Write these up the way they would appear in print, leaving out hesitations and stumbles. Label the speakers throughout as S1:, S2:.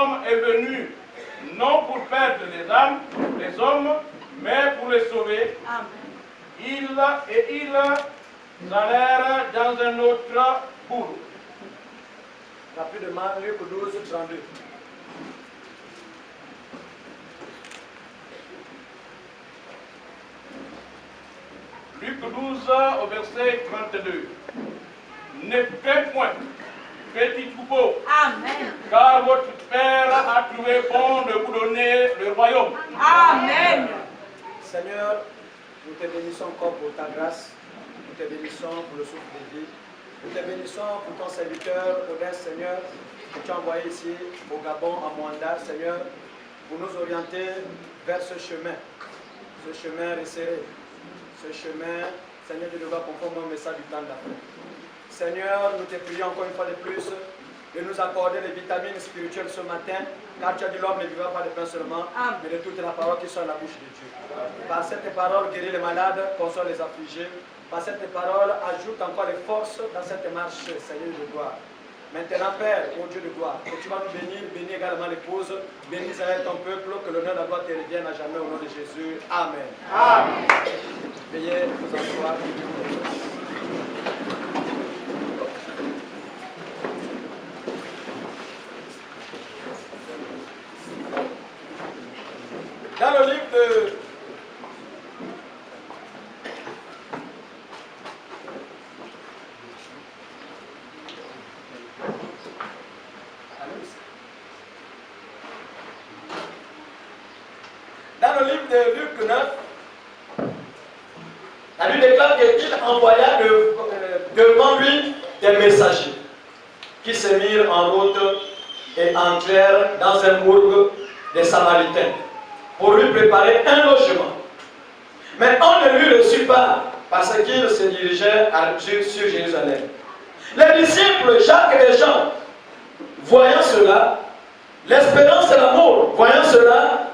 S1: l'homme est venu, non pour perdre les âmes des hommes, mais pour les sauver. Ils allèrent dans un autre bourg.
S2: Rapidement, Luc 12, 32.
S1: Luc 12 au verset 32. Ne crains point, petit troupeau.
S3: Amen.
S1: Car votre Père a trouvé bon de vous donner le royaume.
S3: Amen.
S2: Seigneur, nous te bénissons encore pour ta grâce. Nous te bénissons pour le souffle de vie. Nous te bénissons pour ton serviteur, Odin, Seigneur, que tu as envoyé ici au Gabon, à Mwanda, Seigneur, pour nous orienter vers ce chemin resserré. Ce chemin, Seigneur, de devoir conforme au message du temps d'après. Seigneur, nous te prions encore une fois de plus de nous accorder les vitamines spirituelles ce matin, car tu as dit l'homme ne vivra pas de pain seulement, mais de toute la parole qui sort de la bouche de Dieu. Par cette parole, guéris les malades, console les affligés. Par cette parole, ajoute encore les forces dans cette marche, Seigneur de gloire. Maintenant, Père, ô Dieu de gloire, que tu vas nous bénir, bénis également l'épouse, bénis Israël ton peuple, que l'honneur de la gloire te revienne à jamais au nom de Jésus. Amen.
S1: Amen.
S2: Veuillez vous asseoir. Dans le livre de Luc 9, la Bible déclare qu'il envoya devant lui des messagers qui se mirent en route et entrèrent dans un bourg des Samaritains pour lui préparer un logement. Mais on ne lui reçut pas parce qu'il se dirigeait sur Jérusalem. Les disciples, Jacques et Jean, voyant cela, l'espérance et l'amour, voyant cela,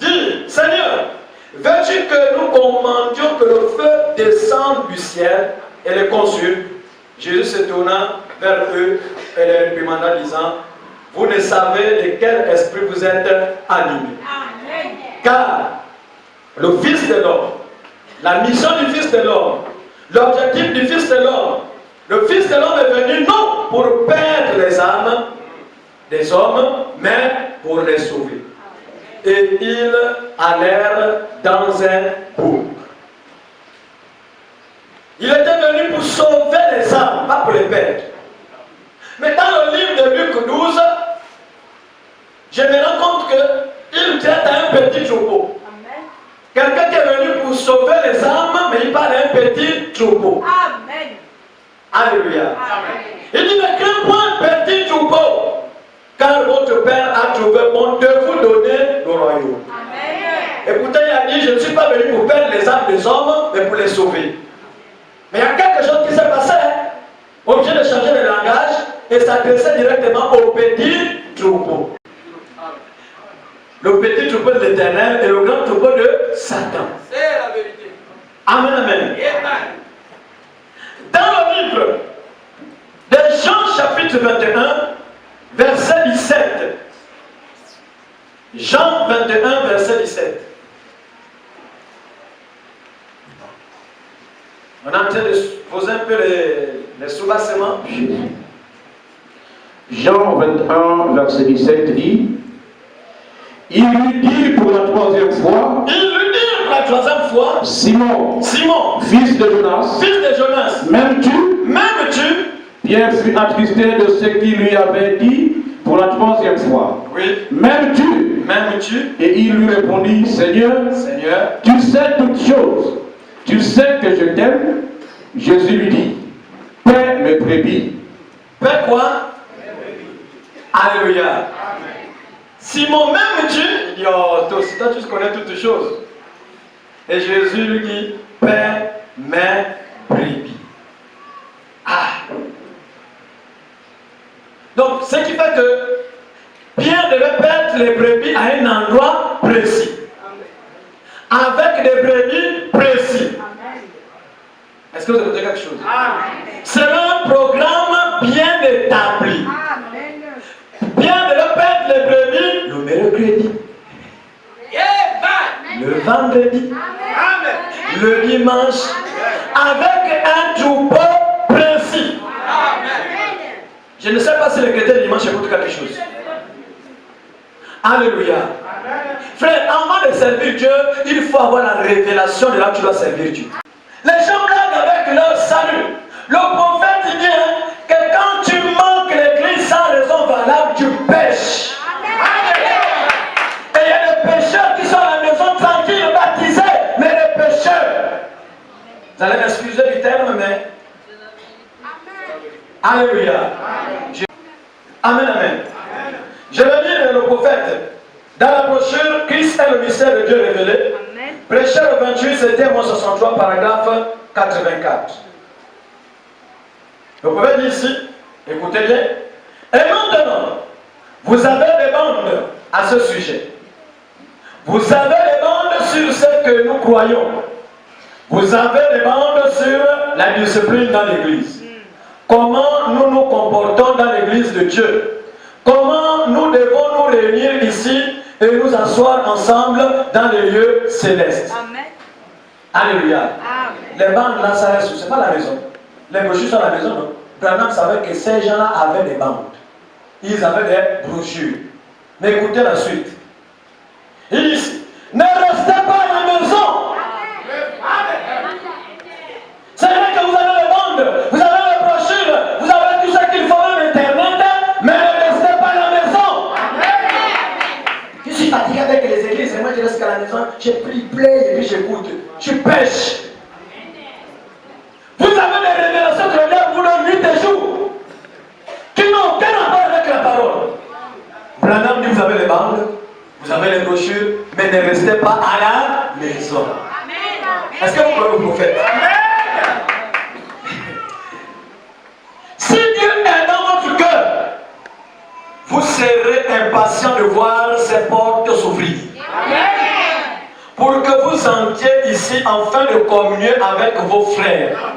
S2: dit, Seigneur, veux-tu que nous commandions que le feu descende du ciel et les consulte? Jésus se tourna vers eux et les réprimanda, disant, vous ne savez de quel esprit vous êtes animés.
S3: Amen.
S2: Car le Fils de l'homme, la mission du Fils de l'homme, l'objectif du Fils de l'homme, le Fils de l'homme est venu non pour perdre les âmes des hommes, mais pour les sauver. Et ils allèrent dans un bourg. Il était venu pour sauver les âmes, pas pour les perdre. Mais dans le livre de Luc 12, je me rends compte qu'il traite un petit troupeau. Quelqu'un qui est venu pour sauver les âmes, mais il parle d'un petit troupeau.
S3: Amen.
S2: Alléluia.
S3: Amen.
S2: Il dit, ne crains point petit troupeau, car votre Père a trouvé bon de vous donner le royaume.
S3: Amen.
S2: Et pourtant il a dit, je ne suis pas venu pour perdre les âmes des hommes, mais pour les sauver. Mais il y a quelque chose qui s'est passé, obligé de changer de langage et s'adresser directement au petit troupeau. Le petit troupeau de l'Éternel et le grand troupeau de Satan.
S1: C'est la vérité.
S2: Amen, amen.
S1: Amen.
S2: Dans le livre de Jean chapitre 21, verset 17. Jean 21, verset 17. On est en train de poser un peu les soubassements.
S4: Jean 21, verset 17 dit, il lui dit pour la troisième fois, Simon, fils de Jonas, m'aimes-tu? Pierre fut attristé de ce qu'il lui avait dit pour la troisième fois.
S2: Oui.
S4: M'aimes-tu? Et il lui répondit, Seigneur, tu sais toutes choses. Tu sais que je t'aime. Jésus lui dit, paie mes brebis.
S2: Paie quoi? Alléluia. Simon, m'aimes-tu? Il dit, oh, toi tu connais toutes choses. Et Jésus lui dit, paie mes brebis. Ah. Donc, ce qui fait que Pierre devait perdre les brebis à un endroit précis. Avec des brebis précis. Est-ce que vous avez quelque chose? C'est un programme bien établi. Pierre mercredi, le vendredi, le dimanche, avec un troupeau précis. Je ne sais pas si le chrétien du dimanche écoute quelque chose. Alléluia. Frère, avant de servir Dieu, il faut avoir la révélation de là où tu dois servir Dieu. Les gens blaguent avec leur salut. Le prophète dit que quand tu manques l'église sans raison valable, tu pêches. Et il y a des pécheurs qui sont à la maison tranquilles, baptisés, mais des pécheurs. Vous allez m'excuser du terme, mais... Alléluia. Amen, amen. Je vais lire le prophète. Dans la brochure, Christ est le mystère de Dieu révélé. Prêcheur 28, c'était mon 63, paragraphe 84. Le prophète dit ici, écoutez bien. Et maintenant, vous avez des bandes à ce sujet. Vous avez des bandes sur ce que nous croyons. Vous avez des bandes sur la discipline dans l'église. Comment nous nous comportons dans l'église de Dieu. Comment nous devons nous réunir ici et nous asseoir ensemble dans les lieux célestes. Amen. Alléluia. Amen. Les bandes là, ça reste, c'est pas la maison. Les brochures sont à la maison, non? Branham savait que ces gens-là avaient des bandes. Ils avaient des brochures. Mais écoutez la suite. Il dit ici, ne restez pas à la maison. C'est vrai que vous avez les bandes, vous avez les brochures, vous avez tout ce qu'il faut même Internet, mais ne restez pas à la maison. Je suis fatigué avec les églises et moi je reste à la maison, je prie, play et puis j'écoute. Je pêche. Vous avez des révélations que Dieu vous donne nuit et jour qui n'ont aucun rapport avec la parole. Branham dit vous avez les bandes, vous avez les brochures, mais ne restez pas à la maison. Est-ce que vous croyez au prophète? Si Dieu est dans votre cœur, vous serez impatient de voir ses portes s'ouvrir. Pour que vous entriez ici afin de communier avec vos frères.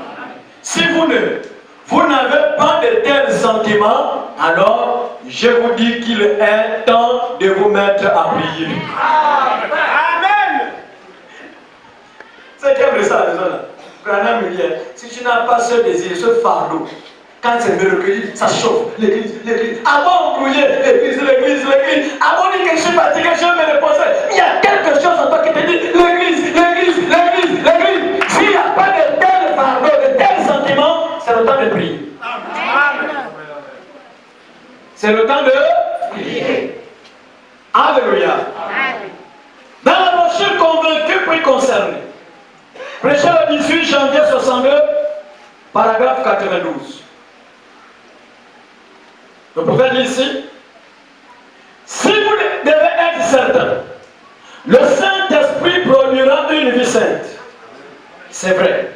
S2: Si vous n'avez pas de tels sentiments, alors je vous dis qu'il est temps de vous mettre à prier. Amen. C'est qui aime ça à la maison là? Branham me dit, si tu n'as pas ce désir, ce fardeau, quand c'est mercredi, ça chauffe, l'église. Avant on brouillait, l'église. Avant on dit que je suis fatigué, je vais me reposer. Il y a quelque chose en toi qui te dit, l'église. S'il n'y a pas de tel fardeau, de tels sentiments, c'est le temps de prier. C'est le temps de prier. Alléluia. Dans la brochure convaincu puis concerné. Prêcheur le 18 janvier 62, paragraphe 92. Le prophète dit ici, si vous devez être certain, le Saint-Esprit produira une vie sainte. C'est vrai.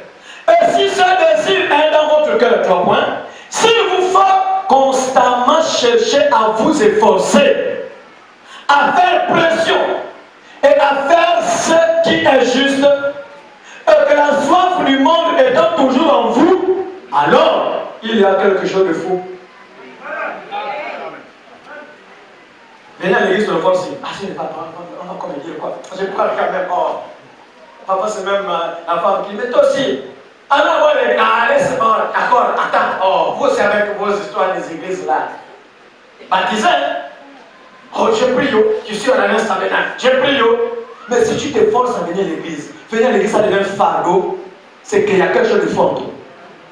S2: Et si ce désir est dans votre cœur, 3 points, s'il vous faut constamment chercher à vous efforcer, à faire pression et à faire ce qui est juste, et que la soif du monde étant toujours en vous, alors il y a quelque chose de fou. Venez à l'église de force. Ah, je n'ai pas on va comme dire quoi. Je parle quand même. Oh. Papa, c'est même la femme qui. Mais toi aussi. Alors, allez, c'est bon. D'accord, attends. Oh, vous, c'est avec vos histoires des églises là. Baptisé. Oh, je prie, je suis à l'alliance tabernacle. Je prie, mais si tu te forces à venir à l'église, venir à l'église, ça devient fardeau. C'est qu'il y a quelque chose de fort.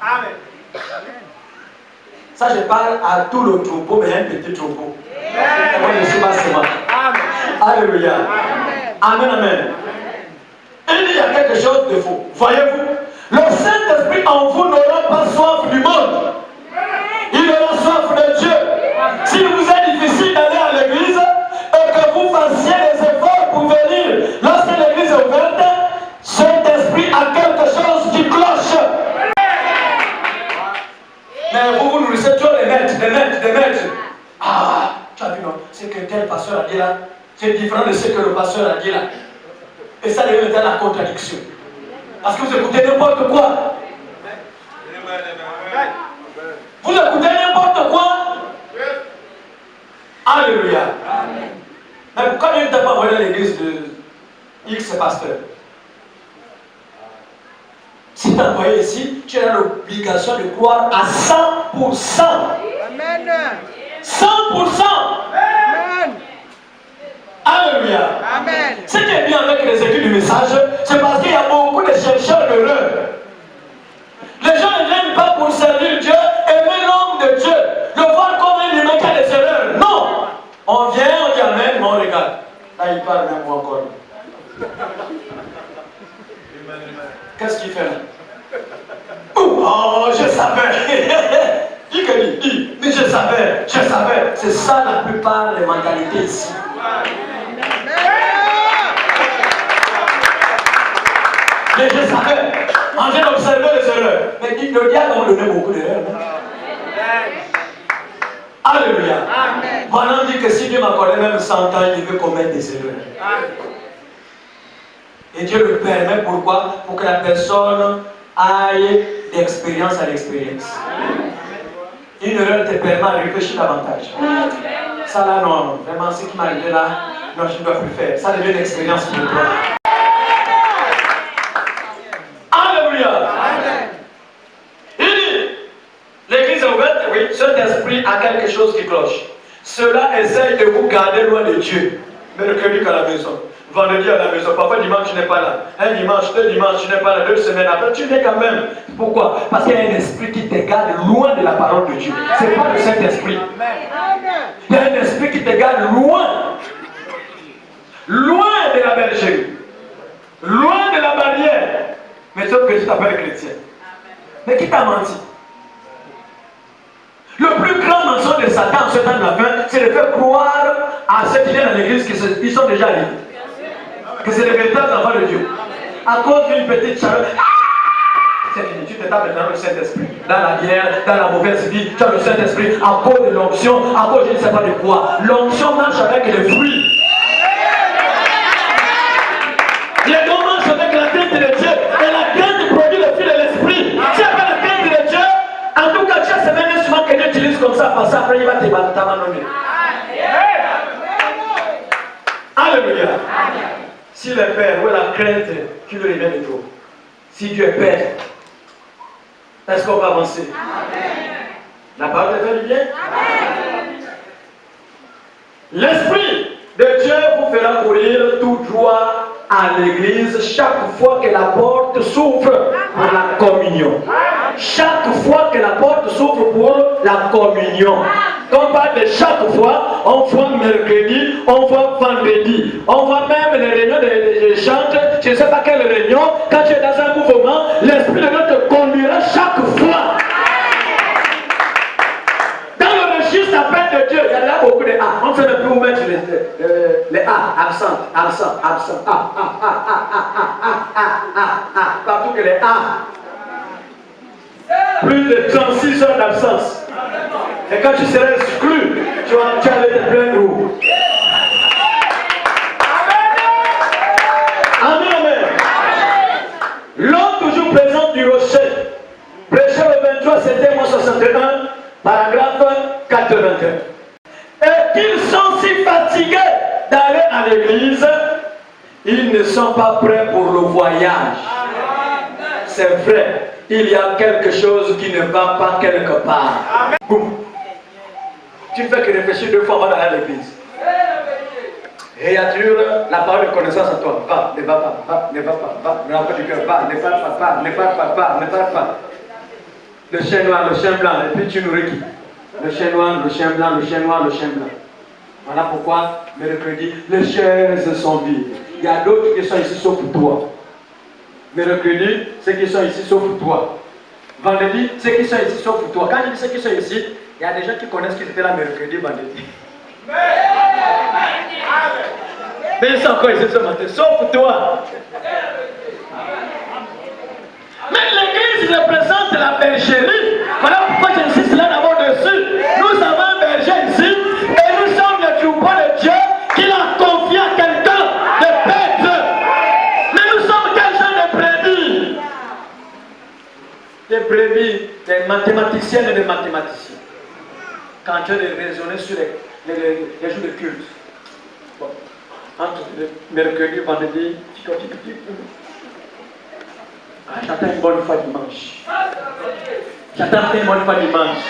S2: Amen. Ça, je parle à tout le troupeau, mais il y a un petit troupeau. Moi, je ne suis pas seulement. Alléluia. Amen, amen. Il y a quelque chose de faux. Voyez-vous, le Saint-Esprit en vous n'aura pas soif du monde. Il aura soif de Dieu. S'il vous est difficile d'aller à l'église et que vous fassiez des efforts pour venir, lorsque l'église est ouverte, Saint-Esprit a quelque chose qui cloche. Mais vous nourrissez toujours les maîtres. Ah, tu as vu non? C'est que tel pasteur a dit là, c'est différent de ce que le pasteur a dit là. Et ça devient la contradiction. Parce que vous écoutez n'importe quoi. Vous écoutez n'importe quoi. Alléluia. Mais pourquoi Si tu es envoyé ici, tu as l'obligation de croire à 100%.
S3: Amen.
S2: 100%.
S3: Amen.
S2: Alléluia.
S3: Amen.
S2: Ce qui est bien avec les écrits du message, c'est parce qu'il y a beaucoup de chercheurs d'erreurs. Les gens ne viennent pas pour servir Dieu, aimer l'homme de Dieu, le voir comme un humain qui a des erreurs. Non. On vient, on dit Amen, mais on regarde. Là, il parle même moi encore. Qu'est-ce qu'il fait là? Oh, je savais. Dis que dis, mais je savais. C'est ça la plupart des mentalités ici. Mais je savais. En train d'observer les erreurs. Mais le diable a donné beaucoup d'erreurs. Alléluia. Maintenant, dit que si Dieu m'accordait même 100 ans, il veut commettre des erreurs. Et Dieu le permet, pourquoi? Pour que la personne aille d'expérience à l'expérience. Une erreur te permet de réfléchir davantage. Ça là, non, vraiment, ce qui m'est arrivé là, non, je ne dois plus faire. Ça devient une expérience pour toi. Alléluia. Il dit, l'église est ouverte, oui, cet esprit a quelque chose qui cloche. Cela essaye de vous garder loin de Dieu. Mercredi à la maison. Vendredi à la maison, parfois dimanche tu n'es pas là. Un dimanche, 2 dimanches tu n'es pas là, 2 semaines après tu n'es quand même. Pourquoi? Parce qu'il y a un esprit qui te garde loin de la parole de Dieu. Ce n'est pas le Saint-Esprit. Il y a un esprit qui te garde loin. Loin de la bergerie. Loin de la barrière. Mais sauf que tu t'appelles chrétien. Mais qui t'a menti? Le plus grand mensonge de Satan en ce temps de la fin, c'est de faire croire à ceux qui viennent à l'église qu'ils sont déjà libres. Que c'est les véritables enfants de Dieu. À cause d'une petite chaleur, c'est fini, tu te tapes dans le Saint-Esprit. Dans la bière, dans la mauvaise vie, tu as le Saint-Esprit. À cause de l'onction, à cause je ne sais pas de quoi. L'onction marche avec les fruits. Les dons marchent avec la crainte de Dieu. Et la crainte produit le fruit de l'Esprit. Si tu n'as pas la crainte de Dieu, en tout cas, tu as ce même instrument que Dieu utilise comme ça, parce qu'après il va t'abandonner. Alléluia. Si le Père, où est la crainte qui lui revient de toi? Si Dieu est Père, est-ce qu'on va avancer? La parole te fait du bien? L'Esprit de Dieu vous fera courir tout droit à l'église chaque fois que la porte s'ouvre pour la communion. Chaque fois que la porte s'ouvre pour la communion. Quand on parle de chaque fois, on voit mercredi, on voit vendredi, on voit même les réunions de chante, je ne sais pas quelle réunion, quand tu es dans un mouvement, l'Esprit de Dieu te conduira chaque fois. Dans le registre appel de Dieu, il y a là beaucoup de A. On ne sait même plus où mettre les A, absent, partout que les A. Plus de 36 heures d'absence. Et quand tu seras exclu, tu vas aller te plaindre où? Amen, amen. L'homme toujours présent du rocher. Prêché le 23 septembre 61, paragraphe 81. Et qu'ils sont si fatigués d'aller à l'église, ils ne sont pas prêts pour le voyage. C'est vrai. Il y a quelque chose qui ne va pas quelque part. Boum. Tu ne fais que réfléchir 2 fois avant d'aller à l'église. Réature la parole de connaissance à toi. Va, ne va pas, va, ne va pas, va, ne va pas du cœur, va, ne parle pas, ne parle pas, ne parle pas. Le chien noir, le chien blanc, et puis tu nourris qui? Le chien noir, le chien blanc, le chien noir, le chien blanc. Voilà pourquoi, mercredi, les chaises sont vides. Il y a d'autres qui sont ici sauf toi. Mercredi, ceux qui sont ici sauf toi. Vendredi, ceux qui sont ici sauf toi. Quand je dis ceux qui sont ici, il y a des gens qui connaissent qu'ils étaient là mercredi, vendredi. Mais ils sont encore ici ce matin, sauf toi. Mais l'église représente la bergerie. Voilà pourquoi j'insiste là d'abord dessus. Nous avons un berger ici et nous sommes le troupeau de Dieu qu'il a confié à quelqu'un de bête. Mais nous sommes quel genre de brebis? Des brebis, des mathématiciennes et des mathématiciens. Quand tu as raisonné sur les jours de culte. Bon. Entre le mercredi, vendredi,
S5: J'attends une bonne fois dimanche. J'attends une bonne fois dimanche.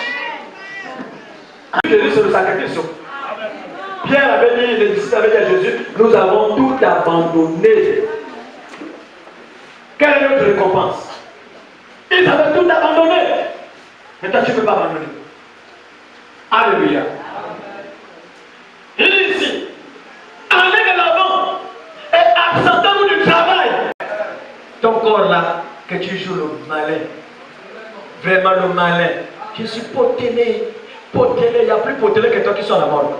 S5: Jésus sur le sacrifice. Pierre avait dit, les disciples avaient dit à Jésus, nous avons tout abandonné. Quelle est notre récompense? Ils avaient tout abandonné. Mais toi, tu ne peux pas abandonner. Alléluia. Il dit ici, allez de l'avant et absentez-vous du travail. Ton corps là, que tu joues le malin. Vraiment le malin. Je suis potelé. Potelé, il n'y a plus potelé que toi qui sont à la mort.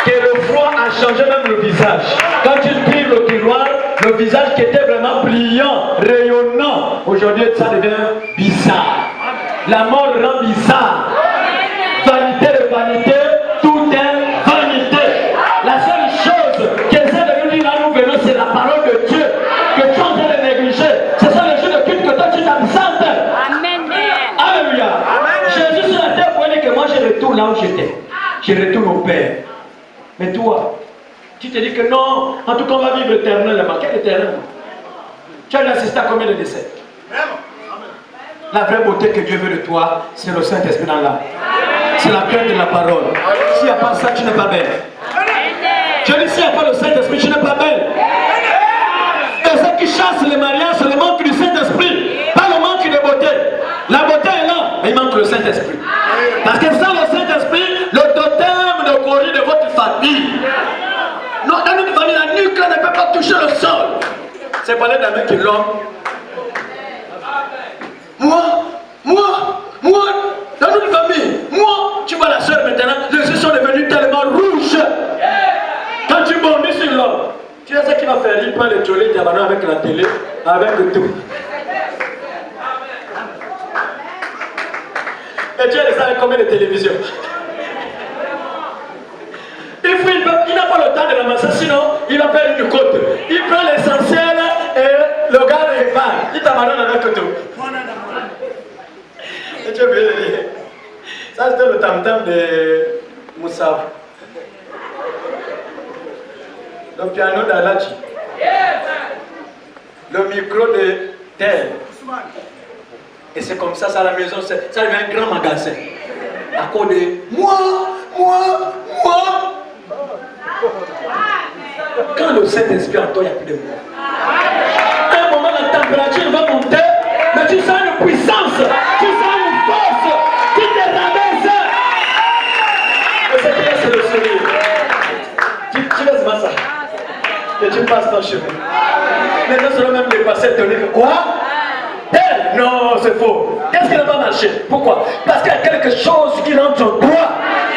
S5: Que le froid a changé même le visage. Quand tu tires le tiroir, le visage qui était vraiment brillant, rayonnant, aujourd'hui ça devient bizarre. La mort rend bizarre. Vanité de vanité, tout est vanité. La seule chose qui essaie de nous dire là nous venons, c'est la parole de Dieu que tu es en train de négliger. Ce sont les jours de culte que toi tu t'absentes. Amen. Alléluia. Jésus sur la terre pour dire que moi je retourne là où j'étais. Je retourne au Père. Mais toi, tu te dis que non, en tout cas on va vivre éternellement. Quel éternellement? Tu as assisté à combien de décès? La vraie beauté que Dieu veut de toi, c'est le Saint-Esprit dans l'âme. C'est la crainte de la parole. S'il n'y a pas ça, tu n'es pas belle. Je dis, s'il n'y a pas le Saint-Esprit, tu n'es pas belle. Et ceux qui chassent les mariages, c'est le manque du Saint-Esprit, pas le manque de beauté. La beauté est là, mais il manque le Saint-Esprit. Parce que sans le Saint-Esprit, le totem de Corée de votre famille. Non, dans notre famille, la nuque là, ne peut pas toucher le sol. C'est parler d'un mec qui est l'homme. Moi, dans notre famille, moi, tu vois la soeur maintenant, les yeux sont devenus tellement rouges. Quand tu bondis sur l'homme, tu sais ce qu'il va faire, il prend le trolley diamant avec la télé, avec le tout. Et tu as les avec combien de télévisions? Il n'a pas le temps de ramasser, sinon il va faire une côte. Il prend l'essentiel et le gars est fan. Il t'abandonne avec tout. Et tu veux le dire. Ça c'était le tam-tam de Moussa. Le piano d'Alachi. Le micro de Tel. Et c'est comme ça à la maison, ça devient un grand magasin. À cause de moi. Quand le Saint-Esprit en toi, il n'y a plus de moi. À un moment, la température va monter, mais tu sens une puissance, tu sens une force qui te rabaisse. Et c'est le sourire. Tu laisses moi ça. Et tu passes ton chemin. Maintenant, ça va même dépasser te dire quoi? Non, c'est faux. Qu'est-ce qui n'a pas marché? Pourquoi? Parce qu'il y a quelque chose qui rentre en toi,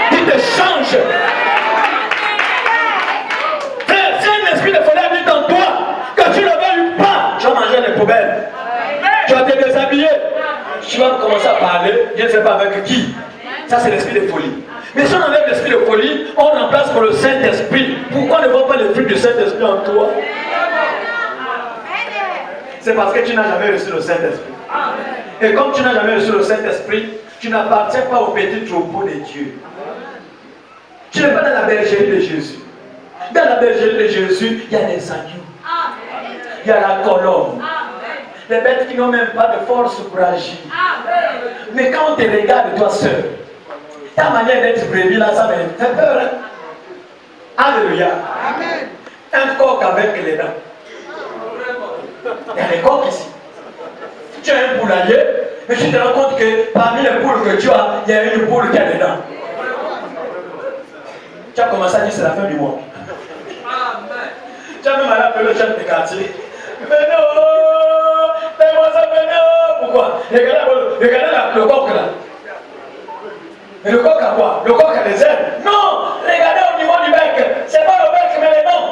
S5: qui te change. Frère, si un esprit de folie habite en toi, que tu ne le veuilles pas, tu vas manger les poubelles. Tu vas te déshabiller. Tu vas commencer à parler, je ne sais pas avec qui. Ça, c'est l'esprit de folie. Mais si on enlève l'esprit de folie, on remplace par le Saint-Esprit. Pourquoi ne voit pas le fruit du Saint-Esprit en toi? C'est parce que tu n'as jamais reçu le Saint-Esprit. Et comme tu n'as jamais reçu le Saint-Esprit, tu n'appartiens pas au petit troupeau de Dieu. Tu n'es pas dans la bergerie de Jésus. Dans la bergerie de Jésus, il y a des agneaux. Il y a la colombe. Les bêtes qui n'ont même pas de force pour agir. Mais quand on te regarde, toi seul, ta manière d'être brebis là, ça me fait peur. Hein? Alléluia. Un coq avec les dents. Il y a des coqs ici. Tu as un poulailler, mais tu te rends compte que parmi les poules que tu as, il y a une poule qui a des dents. Tu as commencé à dire c'est la fin du monde. Tu as même appelé le chef de quartier. Venez, fais-moi ça, venez. Pourquoi? Regardez le coq là. Mais le coq a quoi? Le coq a des ailes. Non! Regardez au niveau du bec. C'est pas le bec, mais les dents.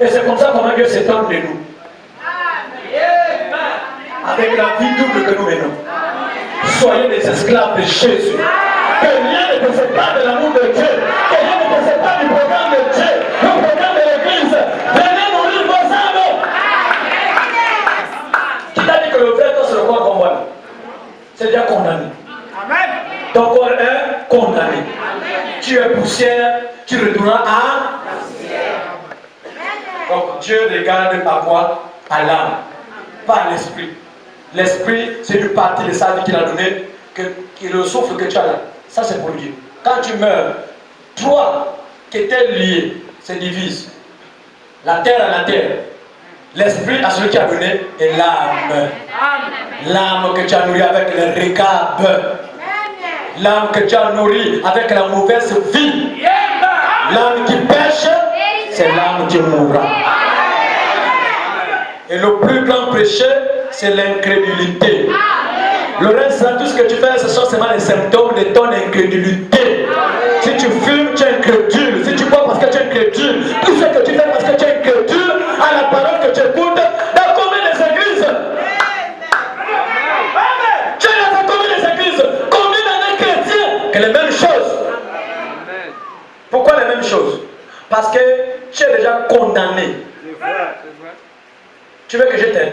S5: Et c'est comme ça comment Dieu s'étonne de nous. Avec la vie double que nous menons. Soyez des esclaves de Jésus. Que rien ne te sépare de l'amour de Dieu. Que rien ne te sépare du programme de Dieu. Le programme de l'Église. Venez nourrir vos âmes. Qui t'a dit que le frère, toi, c'est le corps qu'on voit? C'est déjà condamné. Ton corps est condamné. Tu es poussière, tu retourneras à. Donc Dieu regarde à quoi? à l'âme, pas à l'esprit. L'esprit, c'est une partie de sa vie qu'il a donné, qui le souffle que tu as là. Ça, c'est pour Dieu. Quand tu meurs, toi qui étais lié, se divise. La terre à la terre. L'esprit à celui qui a donné et l'âme. L'âme que tu as nourrie avec le récap. L'âme que tu as nourrie avec la mauvaise vie. L'âme qui pêche, c'est l'âme qui mourra. Et le plus grand péché, c'est l'incrédulité. Le reste, tout ce que tu fais, ce sont seulement les symptômes de ton incrédulité. Si tu fumes, tu es incrédule. Si tu bois parce que tu es incrédule. Tout ce que tu fais parce que tu es incrédule à la parole que tu écoutes dans combien des églises? Tu es dans combien des églises? Combien d'années chrétiens? Que les mêmes choses. Pourquoi les mêmes choses? Parce que tu es déjà condamné. Tu veux que je t'aide?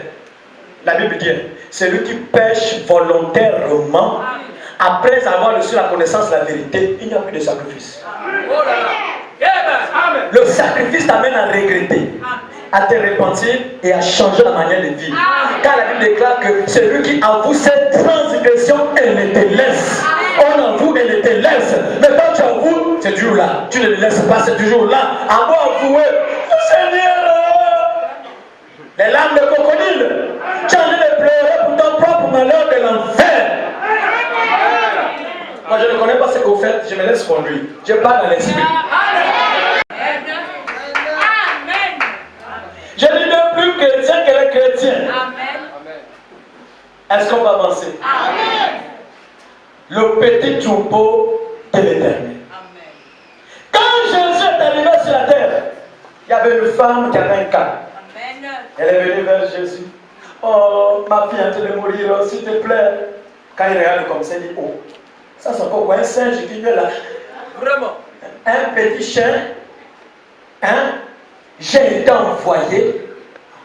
S5: La Bible dit, celui qui pêche volontairement, après avoir reçu la connaissance de la vérité, il n'y a plus de sacrifice. Le sacrifice t'amène à regretter, à te repentir et à changer la manière de vivre. Car la Bible déclare que celui qui avoue cette transgression, elle ne te laisse. On avoue, elle ne te laisse. Mais quand tu avoues, c'est toujours là. Tu ne le laisses pas, c'est toujours là. À moi avouer, Seigneur, les larmes de crocodile, tu as envie de pleurer pour ton propre malheur de l'enfer. Moi je ne connais pas ce que vous faites, je me laisse conduire. Je parle à l'esprit. Je dis le plus chrétien que les chrétiens. Est-ce qu'on va avancer? Le petit troupeau de l'Éternel. Quand Jésus est arrivé sur la terre, il y avait une femme qui avait un cas. Elle est venue vers Jésus. Oh, ma fille est en train de mourir, s'il te plaît. Quand il regarde comme ça, il dit, oh, ça c'est encore quoi? Un singe qui vient là. Vraiment. Un petit chien. Hein? J'ai été envoyé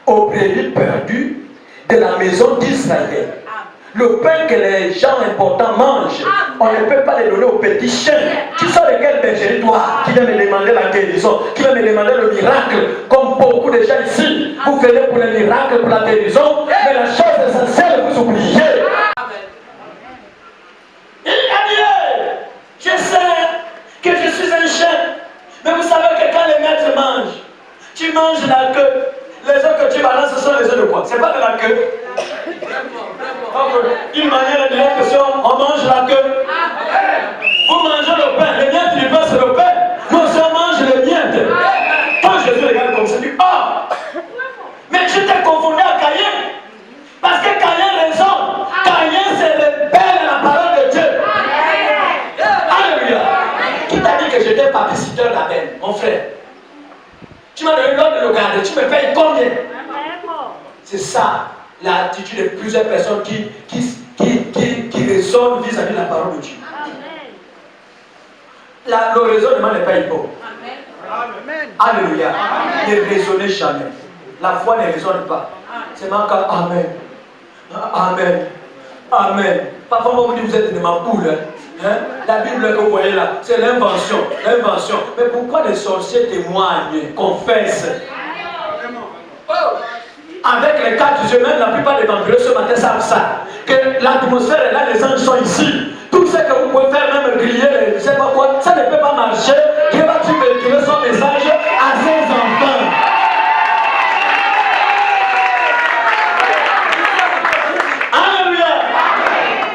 S5: au brebis perdu de la maison d'Israël. Le pain que les gens importants mangent, on ne peut pas le donner aux petits chiens. Tu sors de quelle bergerie, toi, qui vient me demander la guérison, qui vient me demander le miracle, comme beaucoup de gens ici. Vous venez pour le miracle, pour la guérison, mais la chose essentielle, vous oubliez. Il a dit, je sais que je suis un chien, mais vous savez que quand les maîtres mangent, tu manges la queue. Les œufs que tu balances, ce sont les œufs de quoi? C'est pas de la queue. Une manière de dire que on mange la queue. Vous mangez le pain. Les miettes du pain, c'est le pain. Nous aussi, on mange les miettes. Quand Jésus regarde comme ça, il dit, oh, mais tu t'es confondu à Caïn. Parce que Caïn a raison. Caïn se rebelle à la parole de Dieu. Alléluia. Qui t'a dit que j'étais participateur d'Abel, mon frère? Tu m'as donné l'ordre de le garder. Tu me payes combien? C'est ça l'attitude de plusieurs personnes qui raisonnent vis-à-vis de la parole de Dieu. Le raisonnement n'est pas hypocrite. Alléluia. Ne raisonnez jamais. La foi ne raisonne pas. C'est marquant Amen. Amen. Amen. Parfois, on vous dit vous êtes de ma poule. Hein? La Bible que vous voyez là, c'est l'invention. L'invention. Mais pourquoi les sorciers témoignent, confessent? Avec les quatre yeux, même la plupart des vampires ce matin savent ça. Que l'atmosphère est là, les anges sont ici. Tout ce que vous pouvez faire, même griller, je ne sais pas quoi, ça ne peut pas marcher. Dieu va véhiculer son message à ses enfants. Alléluia.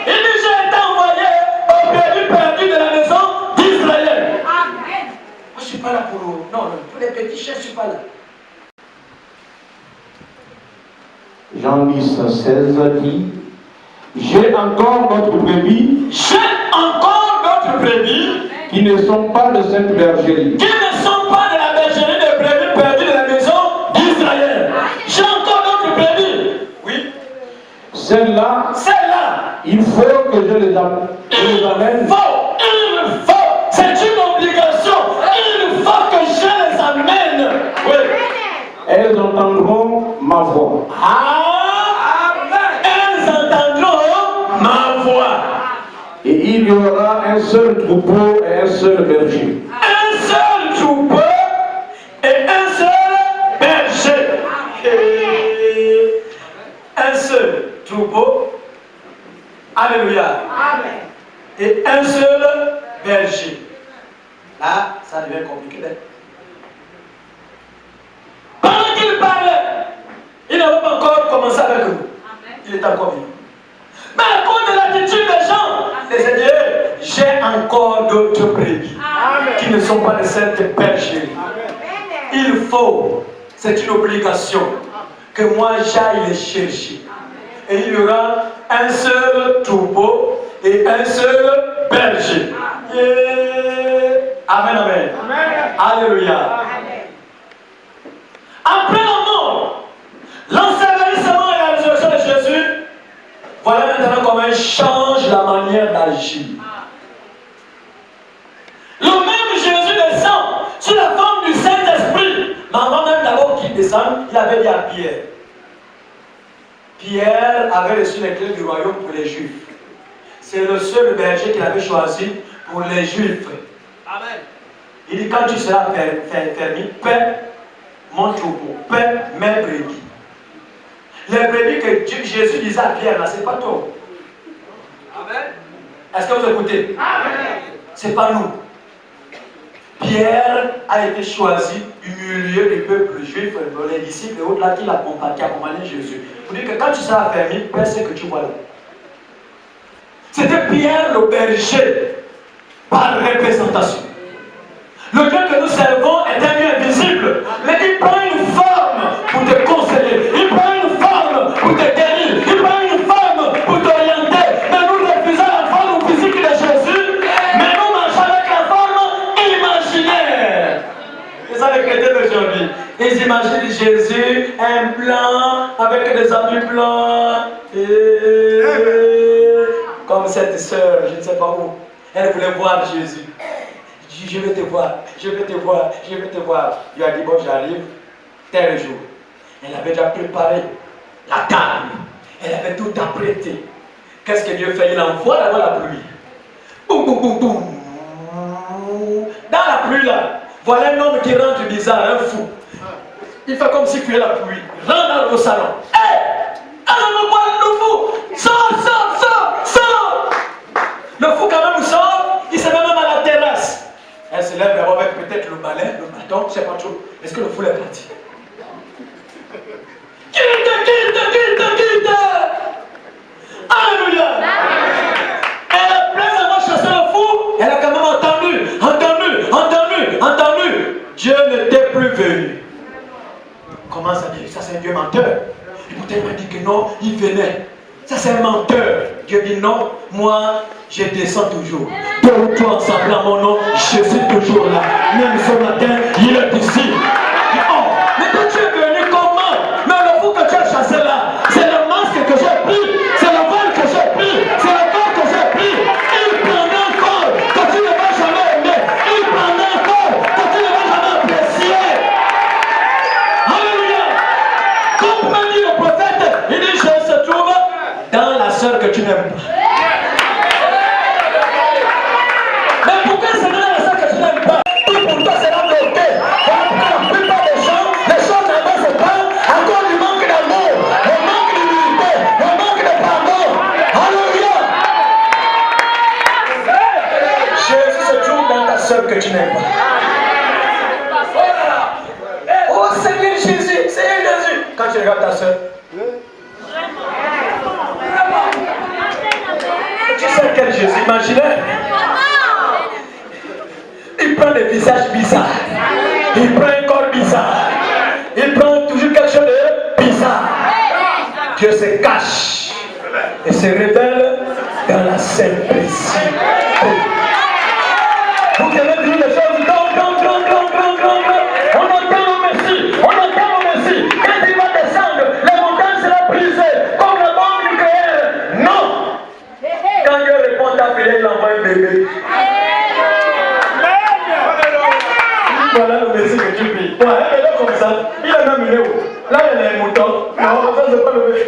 S5: Il dit, j'ai été envoyé au brebis perdu de la maison d'Israël. Moi, je ne suis pas là pour... Non, pour les petits chiens, je ne suis pas là.
S4: Jean 10, 16 dit, j'ai encore d'autres brebis.
S5: J'ai encore d'autres brebis
S4: Qui ne sont pas de cette bergerie.
S5: Qui ne sont pas de la bergerie des brebis perdues de la maison d'Israël. J'ai encore d'autres brebis. Oui.
S4: Celles-là, il faut que je les amène.
S5: Il faut. C'est une obligation. Il faut que je les amène. Oui.
S4: Elles entendront ma voix.
S5: Elles entendront ma voix.
S4: Et il y aura un seul troupeau et un seul berger.
S5: Un seul troupeau et un seul berger. troupeau. Alléluia.
S3: Amen.
S5: Et un seul berger. Là, ça devient compliqué. Pendant qu'il parlait, il n'avait pas encore commencé avec nous. Il est encore vivant. Mais à cause de l'attitude des gens, les aînés, j'ai encore d'autres brebis qui ne sont pas de cette bergerie. Il faut, c'est une obligation, que moi j'aille les chercher. Et il y aura un seul troupeau et un seul berger. Amen, amen. Alléluia. Après la mort, l'ensevelissement et la résurrection de Jésus, voilà maintenant comment il change la manière d'agir. Le même Jésus descend sous la forme du Saint-Esprit. Mais avant même d'abord qu'il descende, il avait dit à Pierre. Pierre avait reçu les clés du royaume pour les Juifs. C'est le seul berger qu'il avait choisi pour les Juifs. Amen. Il dit, quand tu seras fermé, paie mon troupeau, paie mes brebis. Les brebis que Jésus disait à Pierre, là, ce n'est pas toi. Amen. Est-ce que vous écoutez? Amen. Ce n'est pas nous. Pierre a été choisi du milieu du peuple juif, les disciples et autres là qui accompagnaient Jésus. Pour dire que quand tu seras fermé, paie ce que tu vois là. C'était Pierre le berger, par représentation. Le Dieu que nous servons est un Dieu invisible, mais il prend une forme pour te conseiller, il prend une forme pour te guérir, il prend une forme pour t'orienter. Mais nous refusons la forme physique de Jésus, mais nous marchons avec la forme imaginaire. C'est ça les chrétiens d'aujourd'hui. Ils imaginent Jésus, un blanc, avec des habits blancs, comme cette sœur, je ne sais pas où, elle voulait voir Jésus. Je vais te voir, je vais te voir, je vais te voir. Il a dit, bon, j'arrive tel jour. Elle avait déjà préparé la table. Elle avait tout apprêté. Qu'est-ce que Dieu fait? Il envoie d'abord la pluie. Boum, boum, boum, boum. Dans la pluie là, voilà un homme qui rentre bizarre, un fou. Il fait comme s'il fuyait la pluie. Rentre dans le salon. Hé! Alors on voit le fou. Sors, sors, sors, sors. Le fou quand même sort, il se met même à la terrasse. Elle se lève d'abord avec peut-être le balai, le bâton, je ne sais pas trop. Est-ce que le fou est parti? Quitte! Alléluia! Et après avoir chassé le fou, elle a quand même entendu. Dieu n'était plus venu. Comment ça dit? Ça c'est un Dieu menteur. Et peut-être m'a dit que non, il venait. Ça c'est un menteur. Dieu dit non, moi je descends toujours. Deux ou trois ensemble à mon nom, je suis toujours là. Même ce matin, il est ici. Oh, mais toi tu es venu comment? Mais le fou que tu as chassé là, c'est le masque que j'ai pris, c'est le vol que j'ai pris, c'est le corps que j'ai pris. Il prendra un corps que tu ne vas jamais aimer. Il prendra un corps que tu ne vas jamais apprécier. Alléluia. Comme m'a dit le prophète, il dit je se trouve dans la sœur que tu n'aimes pas. Mais pourquoi c'est dans la sœur que tu n'aimes pas? Tout pour toi c'est la vérité. Voilà pourquoi la plupart des gens, les choses n'avancent pas à cause du manque d'amour, le manque d'humilité, le manque de pardon. Alléluia. Jésus se trouve dans ta sœur que tu n'aimes pas. Oh Seigneur Jésus, Seigneur Jésus. Quand tu regardes ta sœur, tu sais quel Jésus imaginaire? Il prend des visages bizarres. Il prend un corps bizarre. Il prend toujours quelque chose de bizarre. Dieu se cache et se révèle dans la simplicité. Vous devez dire les choses grand. On entend le Messie. Quand il va descendre, la montagne sera brisée comme la bombe nucléaire. Non. Quand Dieu répond à ta prière, il envoie un bébé. Voilà le Messie que tu pries. Ouais, un bébé comme ça, il a même une eau. Là, il y a un mouton. Non, ça, c'est pas le bébé.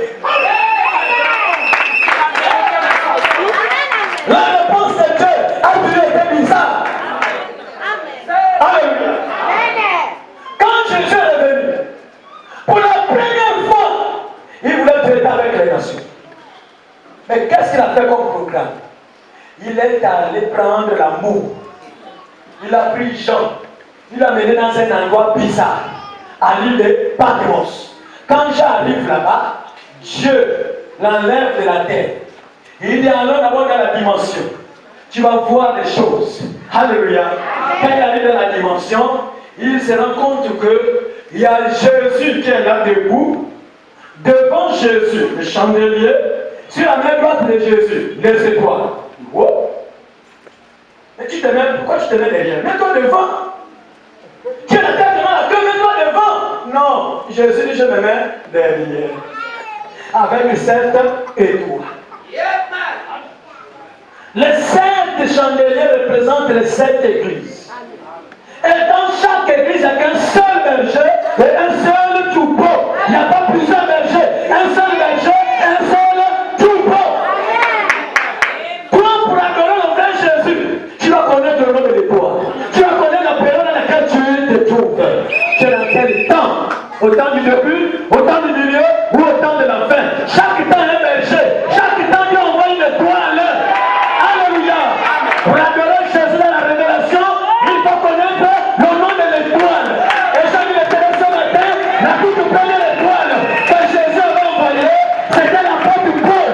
S5: La réponse de Dieu a toujours été bizarre. Alléluia. Quand Jésus est venu, pour la première fois, il voulait traiter avec les nations. Mais qu'est-ce qu'il a fait comme programme? Il est allé prendre l'amour. Il a pris Jean. Il l'a mené dans un endroit bizarre, à l'île de Patmos. Quand Jean arrive là-bas, Dieu l'enlève de la terre. Il dit alors d'abord dans la dimension. Tu vas voir des choses. Alléluia. Quand il arrive dans la dimension, il se rend compte qu'il y a Jésus qui est là debout. Devant Jésus, le chandelier. Sur la main droite de Jésus, les étoiles. Oh. Mais tu te mets, pourquoi tu te mets derrière? Mets-toi devant. Tu es la tête devant la queue, mets-toi devant. Non, Jésus dit je me mets derrière. Avec 7 étoiles. Les 7 chandeliers représentent les 7 églises. Et dans chaque église, il n'y a qu'un seul berger et un seul troupeau. Il n'y a pas plusieurs bergers. Un seul berger et un seul troupeau. Toi, pour adorer le vrai Jésus, tu dois connaître le nom de l'étoile. Tu dois connaître la période dans laquelle tu te trouves. Tu es dans quel temps? Au temps du début, au temps du milieu ou au temps de la fin. Chaque temps est un berger. Chaque temps, Dieu envoie une étoile. Alléluia. Pour adorer Jésus dans la révélation, il faut connaître le nom de l'étoile. Et j'ai vu l'éternel ce matin, la toute première étoile que Jésus avait envoyée, c'était l'apôtre Paul.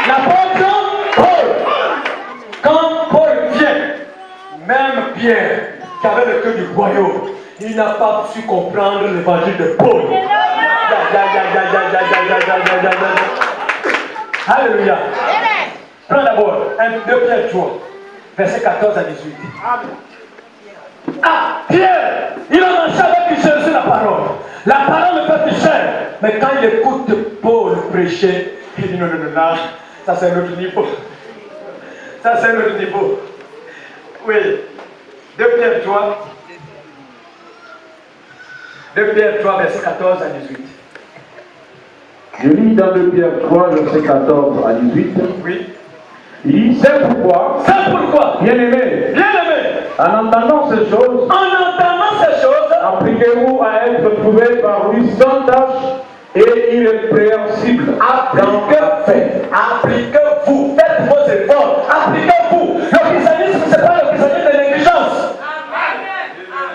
S5: L'apôtre Paul. Quand Paul vient, même Pierre, qui avait le cœur du royaume, il n'a pas su comprendre l'évangile de Paul. Alléluia. Prends d'abord 2 Pierre 3, verset 14 à 18. Ah, Pierre, il a marché avec Jésus la parole. La parole me fait plus cher. Mais quand il écoute Paul prêcher, il dit non, non, non, non, ça c'est notre niveau. Ça c'est notre niveau. Oui. 2 Pierre 3. 2 Pierre 3, verset 14 à 18.
S4: Je lis dans 2 Pierre 3, verset 14 à 18.
S5: Oui.
S4: Il dit, c'est pourquoi, bien-aimés, en entendant ces choses, appliquez-vous à être trouvés par lui sans tâche et irrépréhensible.
S5: Appliquez-vous, faites vos efforts, appliquez-vous. Le christianisme, ce n'est pas le christianisme de négligence.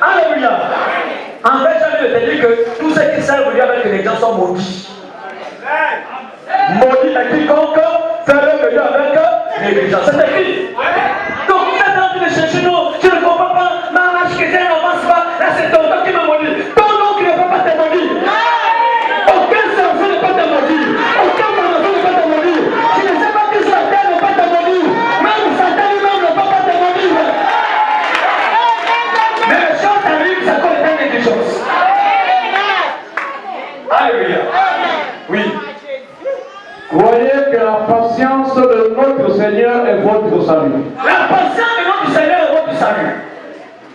S5: Alléluia. En fait, j'ai envie de te dire que tous ceux qui servent Dieu avec les gens sont maudits. Maudit à quiconque fait le Dieu avec négligence. C'est écrit. Donc vous êtes en train de chercher nous. Je ne comprends pas. Ma marche chrétienne n'avance pas. Là, c'est ton nom qui me maudit. Ton nom qui ne peut pas te maudire. Aucun serveur ne peut te maudire. Aucun manager ne peut te maudire. Tu ne sais pas que sur la terre ne peut te maudire. Même Satan lui-même ne peut pas te maudire. Mais les choses arrivent, ça cause de négligence. Alléluia. Oui.
S4: Croyez que la patience de notre Seigneur est votre salut.
S5: La patience de notre Seigneur est votre salut.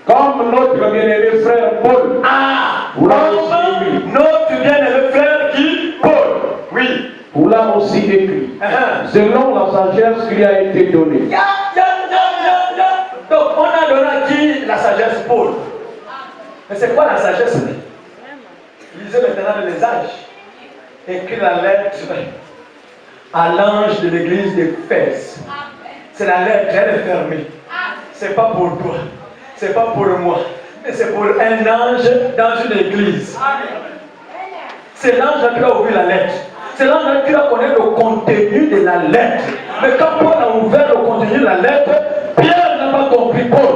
S4: Comme notre bien-aimé frère Paul.
S5: Comme notre bien-aimé frère qui, Paul. Oui.
S4: Vous l'a aussi écrit. Selon la sagesse qui lui a été donnée.
S5: Donc on a donné à qui la sagesse Paul. Mais c'est quoi la sagesse? Lisez maintenant les âges. Écrit la lettre à l'ange de l'église d'Éphèse. C'est la lettre, elle est fermée. C'est pas pour toi, c'est pas pour moi, mais c'est pour un ange dans une église. C'est l'ange qui a ouvert la lettre. C'est l'ange qui a connaître le contenu de la lettre. Mais quand Paul a ouvert le contenu de la lettre, Pierre n'a pas compris Paul.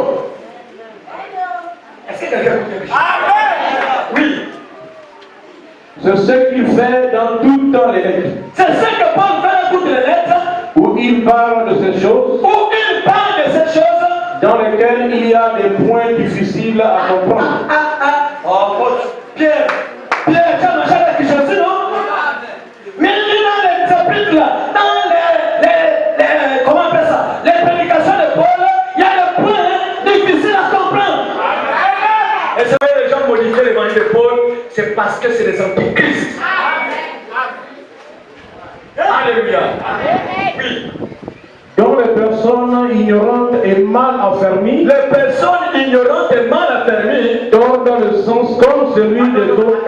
S5: Est-ce que quelqu'un a compris quelque chose? Oui.
S4: C'est ce qu'il fait dans toutes les lettres.
S5: C'est ce que Paul fait dans toutes les lettres.
S4: Où il parle de ces choses.
S5: Où il parle de ces choses.
S4: Dans lesquelles il y a des points difficiles à comprendre.
S5: Oh, Pierre, tu as marché avec Jésus, non? Mais il dans les chapitres là, dans les comment on appelle ça? Les prédications de Paul, il y a des points difficiles à comprendre. Et c'est vrai, les gens modifient l'évangile de Paul, c'est parce que c'est les antichrist. Alléluia. Oui.
S4: Donc les personnes ignorantes et mal affermies.
S5: Les personnes ignorantes et mal affermies.
S4: Tordent dans le sens comme celui de d'autres.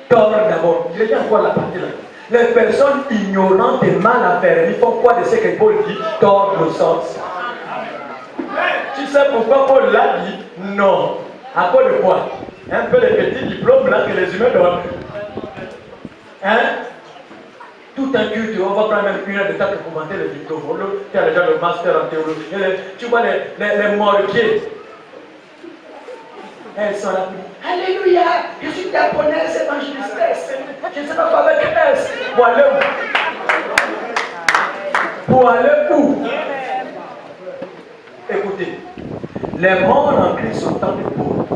S5: Tord d'abord. Je dis encore la partie là. Les personnes ignorantes et mal affairées font quoi de ce que Paul dit? Tordent le sens. Tu sais pourquoi Paul l'a dit? Non. À cause de quoi? Un peu les petits diplômes là que les humains donnent. Hein? Tout un culte, on va prendre même une heure de temps pour commenter le diplôme. Tu as déjà le master en théologie. Tu vois les mortiers. Elles sont là. Alléluia, je suis japonaise évangéliste. Je ne sais pas quoi avec S. Pour aller où? Pour aller où? Écoutez, les morts en Christ sont temps de Paul.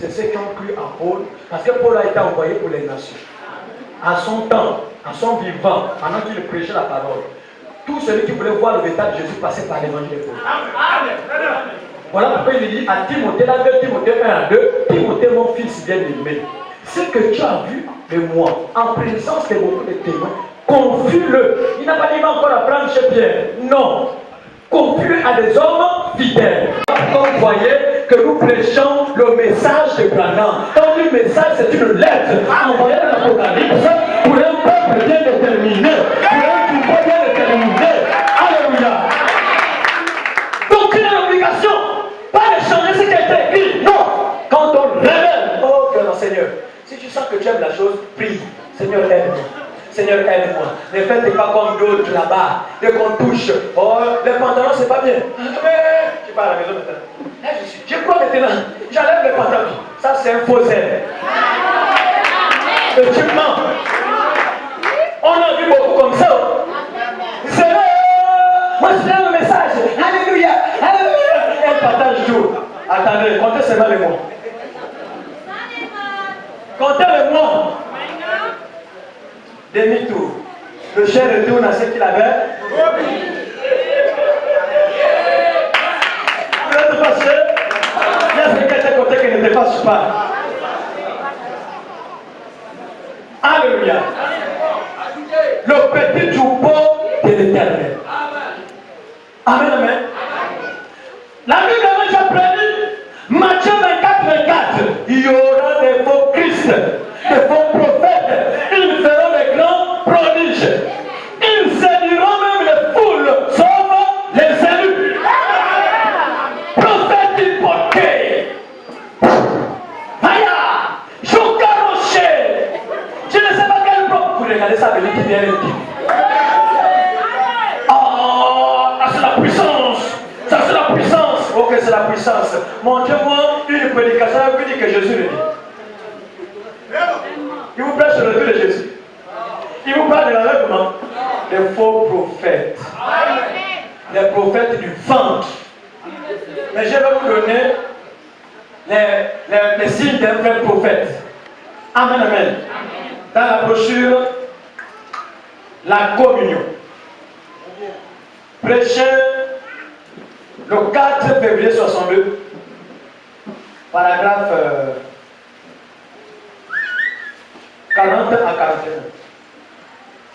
S5: C'est ceux qui ont cru à Paul, parce que Paul a été envoyé pour les nations. À son temps, à son vivant, pendant qu'il prêchait la parole, tout celui qui voulait voir le véritable Jésus passait par l'évangile de Paul. Voilà pourquoi il dit à Timothée, là, 2 Timothée 1-2, Timothée, mon fils bien-aimé, ce que tu as vu de moi, en présence de beaucoup de témoins, confie-le. Il n'a pas dit encore apprendre chez Pierre. Non. Confie-le à des hommes fidèles. Comme vous voyez que nous prêchons le message de Branham. Quand le message, c'est une lettre envoyée dans l'Apocalypse pour un peuple bien déterminé, pour un troupeau bien déterminé. Alléluia. Donc, il a l'obligation, pas de changer ce qui a été écrit. Non. Quand on révèle, oh Seigneur, si tu sens que tu aimes la chose, prie. Seigneur, aide-moi. Seigneur, aide-moi. Ne faites pas comme d'autres là-bas. Dès qu'on touche, oh, les pantalons, c'est pas bien. Mais, je pars à la maison maintenant. Je crois maintenant, j'enlève les pantalons. Ça, c'est un faux zèle. Tu mens. On a vu beaucoup comme ça. Seigneur, moi je donne le message. Alléluia. Alléluia. Elle partage tout. Attendez, comptez seulement les mots. Comptez les mots. Demi-tour. Le chien retourne à ce qu'il avait. Vous êtes fâché? Il y a quelqu'un de côté qui ne te fâche pas. Alléluia. Le petit troupeau de l'Éternel. Amen, amen. La Bible a déjà prédit, Matthieu 24, il y aura des faux Christ, des faux prophètes. Ils feront des grands prodiges. Ils séduiront même les foules, sauf les élus. Prophète hypothèque. Aya, Jouka Rocher. Je ne sais pas quel prophète. Vous regardez ça, mais qui vient le dire. Ah, c'est la puissance. Ça, c'est la puissance. Ok, c'est la puissance. Montrez-moi une prédication qui dit que Jésus le dit. Il vous prêche le nom de Jésus. Il vous parle de l'enlèvement des faux prophètes. Les prophètes du ventre. Mais je vais vous donner les signes d'un vrai prophète. Amen, amen. Dans la brochure, la communion. Prêché le 4 février 62, paragraphe 40 à 41.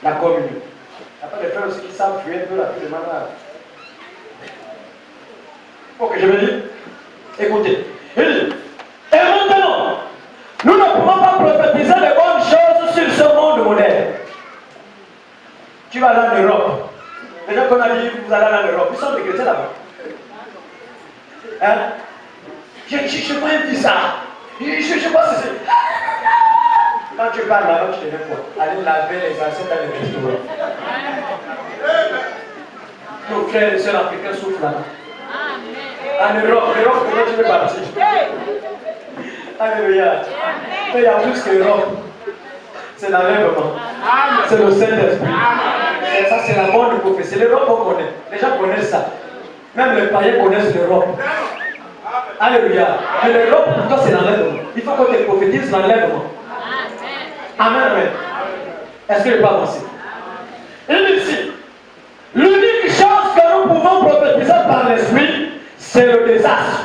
S5: La communion. Il y a pas des frères aussi qui savent fuir un peu la vie de malade. Ok, je vais dire. Écoutez. Il dit, et maintenant, nous ne pouvons pas prophétiser les bonnes choses sur ce monde moderne. Tu vas aller en Europe. Les gens qu'on a dit, vous allez aller en Europe. Ils sont des chrétiens là-bas. Hein? Je vois un bizarre. Je vois ceci. Quand tu parles là-bas, tu te mets quoi? Aller laver les assiettes dans les restaurants. Nos frères et sœurs africains souffrent là. En Europe, comment tu veux partir? Alléluia. Mais il y a plus que l'Europe. C'est l'enlèvement. C'est le Saint-Esprit. Ça, c'est la bonne prophétie. L'Europe, on connaît. Les gens connaissent ça. Même les païens connaissent l'Europe. Alléluia. Mais l'Europe, pour toi, c'est l'enlèvement. Il faut qu'on te prophétise l'enlèvement. Amen, amen. Est-ce que je peux avancer? Il dit ici, l'unique chose que nous pouvons prophétiser par l'esprit, c'est le désastre.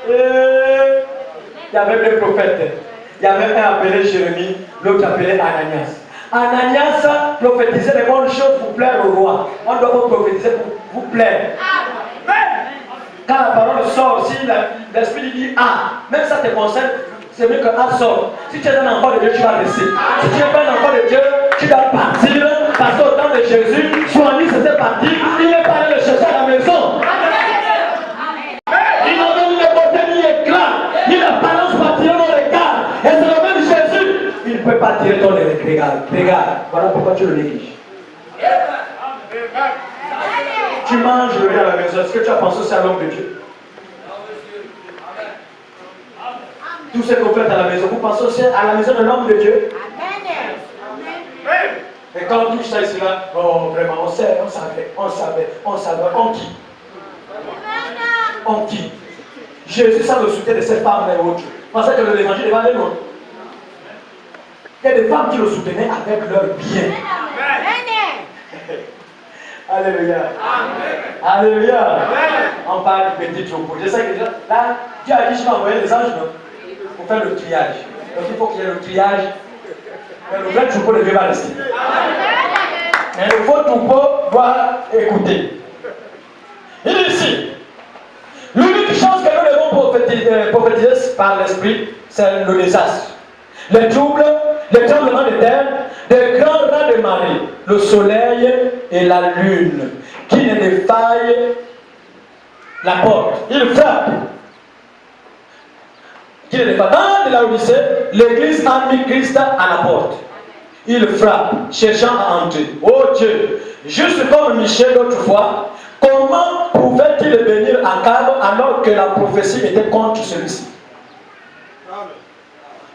S5: Il y avait deux prophètes. Il y avait un appelé Jérémie, l'autre appelé Ananias. Ananias prophétisait les bonnes choses pour plaire au roi. On doit pas prophétiser pour vous plaire. Quand la parole sort aussi, l'esprit dit ah, même ça te concerne, c'est mieux que A sort. Si tu es un enfant de Dieu, tu vas rester. Si tu n'es pas un enfant de Dieu, tu dois partir. de Jésus, Soigny c'était parti, il n'est pas allé le chercher à la maison. Il n'a donné ni beauté ni éclat, ni l'apparence pour tirer mon regard. Et c'est le même Jésus. Il ne peut pas tirer ton regard. Regarde, voilà pourquoi tu le négliges. Tu manges le riz à la maison, est-ce que tu as pensé aussi à l'homme de Dieu? Tout ce que vous faites à la maison, vous pensez aussi à la maison de l'homme de Dieu? Et quand on touche ça ici là, oh vraiment, on savait, on qui? On qui? Jésus, sans le soutien de cette femme et autres, pensait que l'évangile va aller loin. Il y a des femmes qui le soutenaient avec leur bien. Alléluia. Alléluia. On parle du petit troupeau. Je sais que là, Dieu a dit, je vais envoyer les anges pour faire le triage. Donc il faut qu'il y ait le triage. Mais le vrai troupeau ne devait pas rester. Mais le faux troupeau doit écouter. Il est ici. L'unique chose que nous devons prophétiser par l'esprit, c'est le désastre. Les troubles, les tremblements de terre, des grands rangs de marée, le soleil et la lune, qui ne défaillent la porte. Il frappe. Qui ne défaille. Dans la Odyssée, l'église a mis Christ à la porte. Il frappe, cherchant à entrer. Oh Dieu, juste comme Michel autrefois, comment pouvait-il bénir Akab alors que la prophétie était contre celui-ci?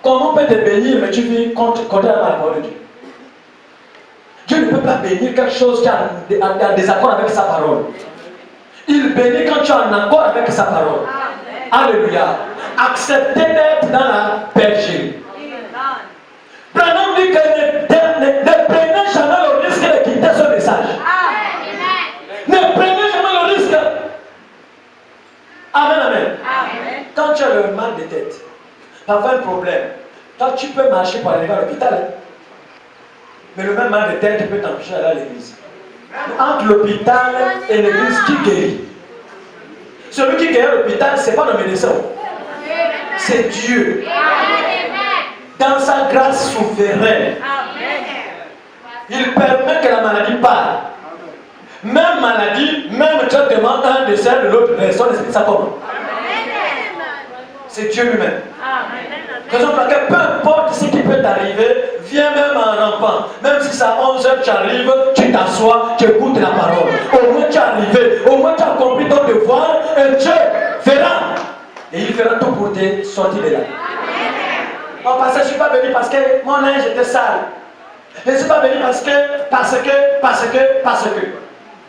S5: Comment on peut te bénir, mais tu vis contre la parole de Dieu? Dieu ne peut pas bénir quelque chose qui est en désaccord avec sa parole. Il bénit quand tu es en accord avec sa parole. Alléluia. Acceptez d'être dans la bergerie. Branham dit que ne prenez jamais le risque de quitter ce message. Ne prenez jamais le risque. Amen, amen. Quand tu as le mal de tête, tu as un problème. Toi, tu peux marcher pour arriver à l'hôpital. Mais le même mal de tête peut t'empêcher d'aller à l'église. Entre l'hôpital et l'église, qui guérit? Celui qui guérit à l'hôpital, ce n'est pas le médecin. C'est Dieu. Dans sa grâce souveraine, il permet que la maladie parle. Même maladie, même traitement, un décès de l'autre personne, ça comment? C'est Dieu lui-même. Raison pour laquelle peu importe ce qui peut t'arriver, viens même en rampant. Même si c'est à 11h, tu arrives, tu t'assois, tu écoutes la parole. Au moins tu es arrivé, au moins tu as accompli ton devoir, et Dieu verra. Et il fera tout pour te sortir de là. Non, parce que je ne suis pas venu parce que mon linge était sale. Je ne suis pas venu parce que.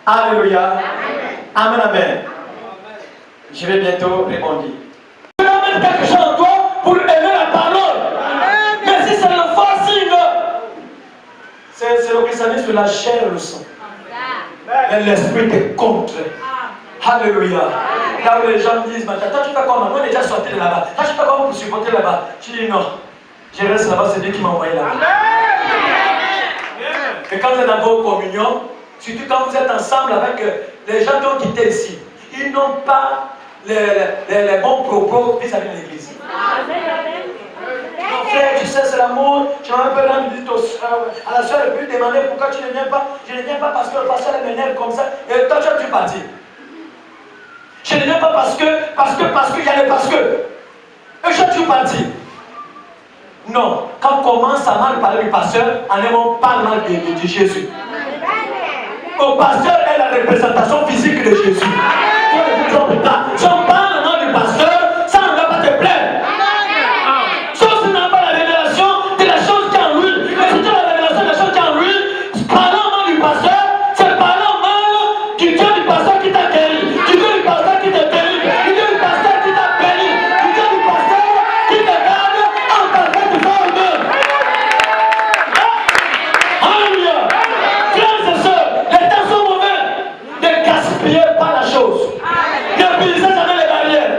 S5: Alléluia. Amen, amen. Je vais bientôt répondre. Tu dois mettre quelque chose en toi pour aimer la parole. Mais si c'est le forcing, c'est le christianisme, la chair et le sang. Mais l'esprit te contre. Alléluia. Là où les gens me disent, toi tu fais comment? Moi, on est déjà sorti de là-bas. Toi tu fais comment pour supporter là-bas? Je dis non. Je reste là-bas, c'est Dieu qui m'a envoyé là-bas. Et quand vous êtes dans vos communions, surtout quand vous êtes ensemble avec les gens qui ont quitté ici, ils n'ont pas les bons propos vis-à-vis de l'église. Mon frère, tu sais, c'est l'amour. Tu m'as un peu rendu à la soeur et puis demander pourquoi tu ne viens pas. Je ne viens pas parce que le pasteur m'énerve comme ça. Et toi, tu as dû partir. Je ne viens pas parce qu'il y a les parce que. Et je suis parti. Non, quand on commence à mal parler du pasteur, on parle mal de Jésus. Le pasteur est la représentation physique de Jésus. Ne vous trompez pas. Si on parle mal du pasteur, ça ne va pas te plaire. Sauf si on n'a pas la révélation de la chose qui est en lui. Mais si tu as la révélation de la chose qui est en lui, parlant mal du pasteur, c'est parlant mal du Dieu du pasteur qui t'a guéri, du Dieu du pasteur qui t'a guéri, du Dieu du pasteur qui t'a béni, du Dieu du pasteur qui te garde en parfaite forme. Alléluia. Frères et sœurs, les temps sont mauvais. Ne gaspillez pas la chose. Ne brisez jamais les barrières.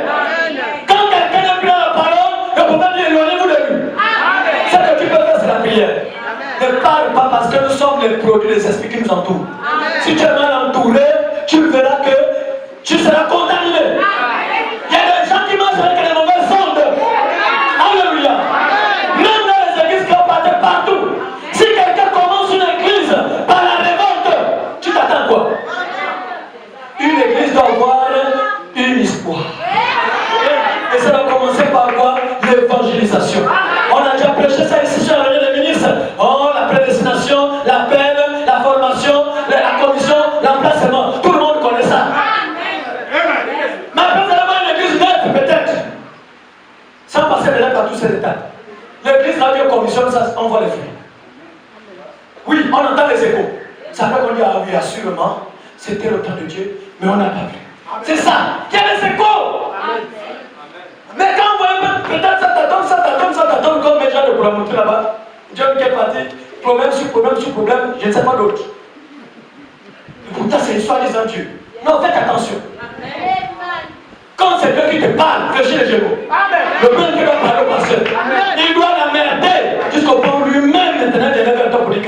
S5: Quand quelqu'un n'est plus dans la parole, le prophète dit éloignez-vous de lui. Ce que tu peux faire, c'est la prière. Ne parle pas parce que nous sommes les produits des esprits qui nous entourent. Si tu es mal entouré, tu verras que tu seras contaminé. Il y a des gens qui mangent avec les mauvaises ondes. Alléluia. Même dans les églises qui ont parti partout. Si quelqu'un commence une église par la révolte, des échos. Ça fait qu'on dit, ah oui, assurément, c'était le temps de Dieu, mais on n'a pas vu. C'est ça. Il y a des échos. Mais quand vous voyez, peut-être ça t'attend, comme les gens de la montrer là-bas. Dieu qui est parti, problème sur problème sur problème, je ne sais pas d'autre. Et pourtant, c'est l'histoire des Dieu. Non, faites attention. Quand c'est Dieu qui te parle, fléchis les genoux. Le père qui doit parler au pasteur, il doit l'emmerder jusqu'au point où lui-même maintenant il est vers toi pour dire que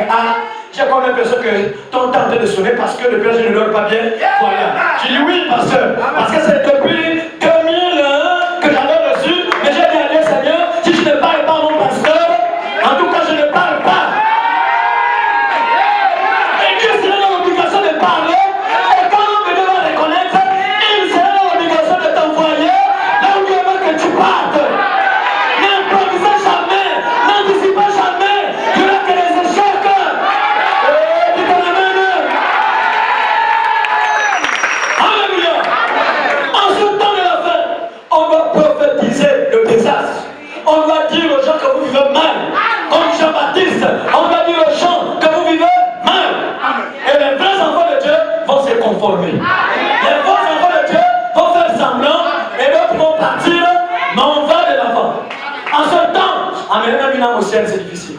S5: j'ai comme l'impression que ton temps est en train de sonner parce que le père je ne dors pas bien. Voilà. Je dis oui, pasteur, parce que c'est depuis 2001 que j'avais reçu, mais j'ai dit à Dieu, Seigneur, si je ne parle pas à mon pasteur, en tout cas je ne parle pas. Et Dieu sera dans l'obligation de parler. Et quand l'homme devra reconnaître, il sera dans l'obligation de t'envoyer là où Dieu veut que tu partes. N'improvisez jamais, n'anticipez jamais. Il n'y aura que des échecs. Dites Amen. Alléluia. En ce temps de la fin, on doit prophétiser le désastre. On doit dire aux gens que vous vivez mal. Comme Jean-Baptiste, on doit dire aux gens que vous vivez mal. Et les vrais enfants de Dieu vont se conformer. Les vrais enfants de Dieu vont faire semblant et d'autres vont partir, mais on va de l'avant. En ce temps, amener un bilan au ciel, c'est difficile.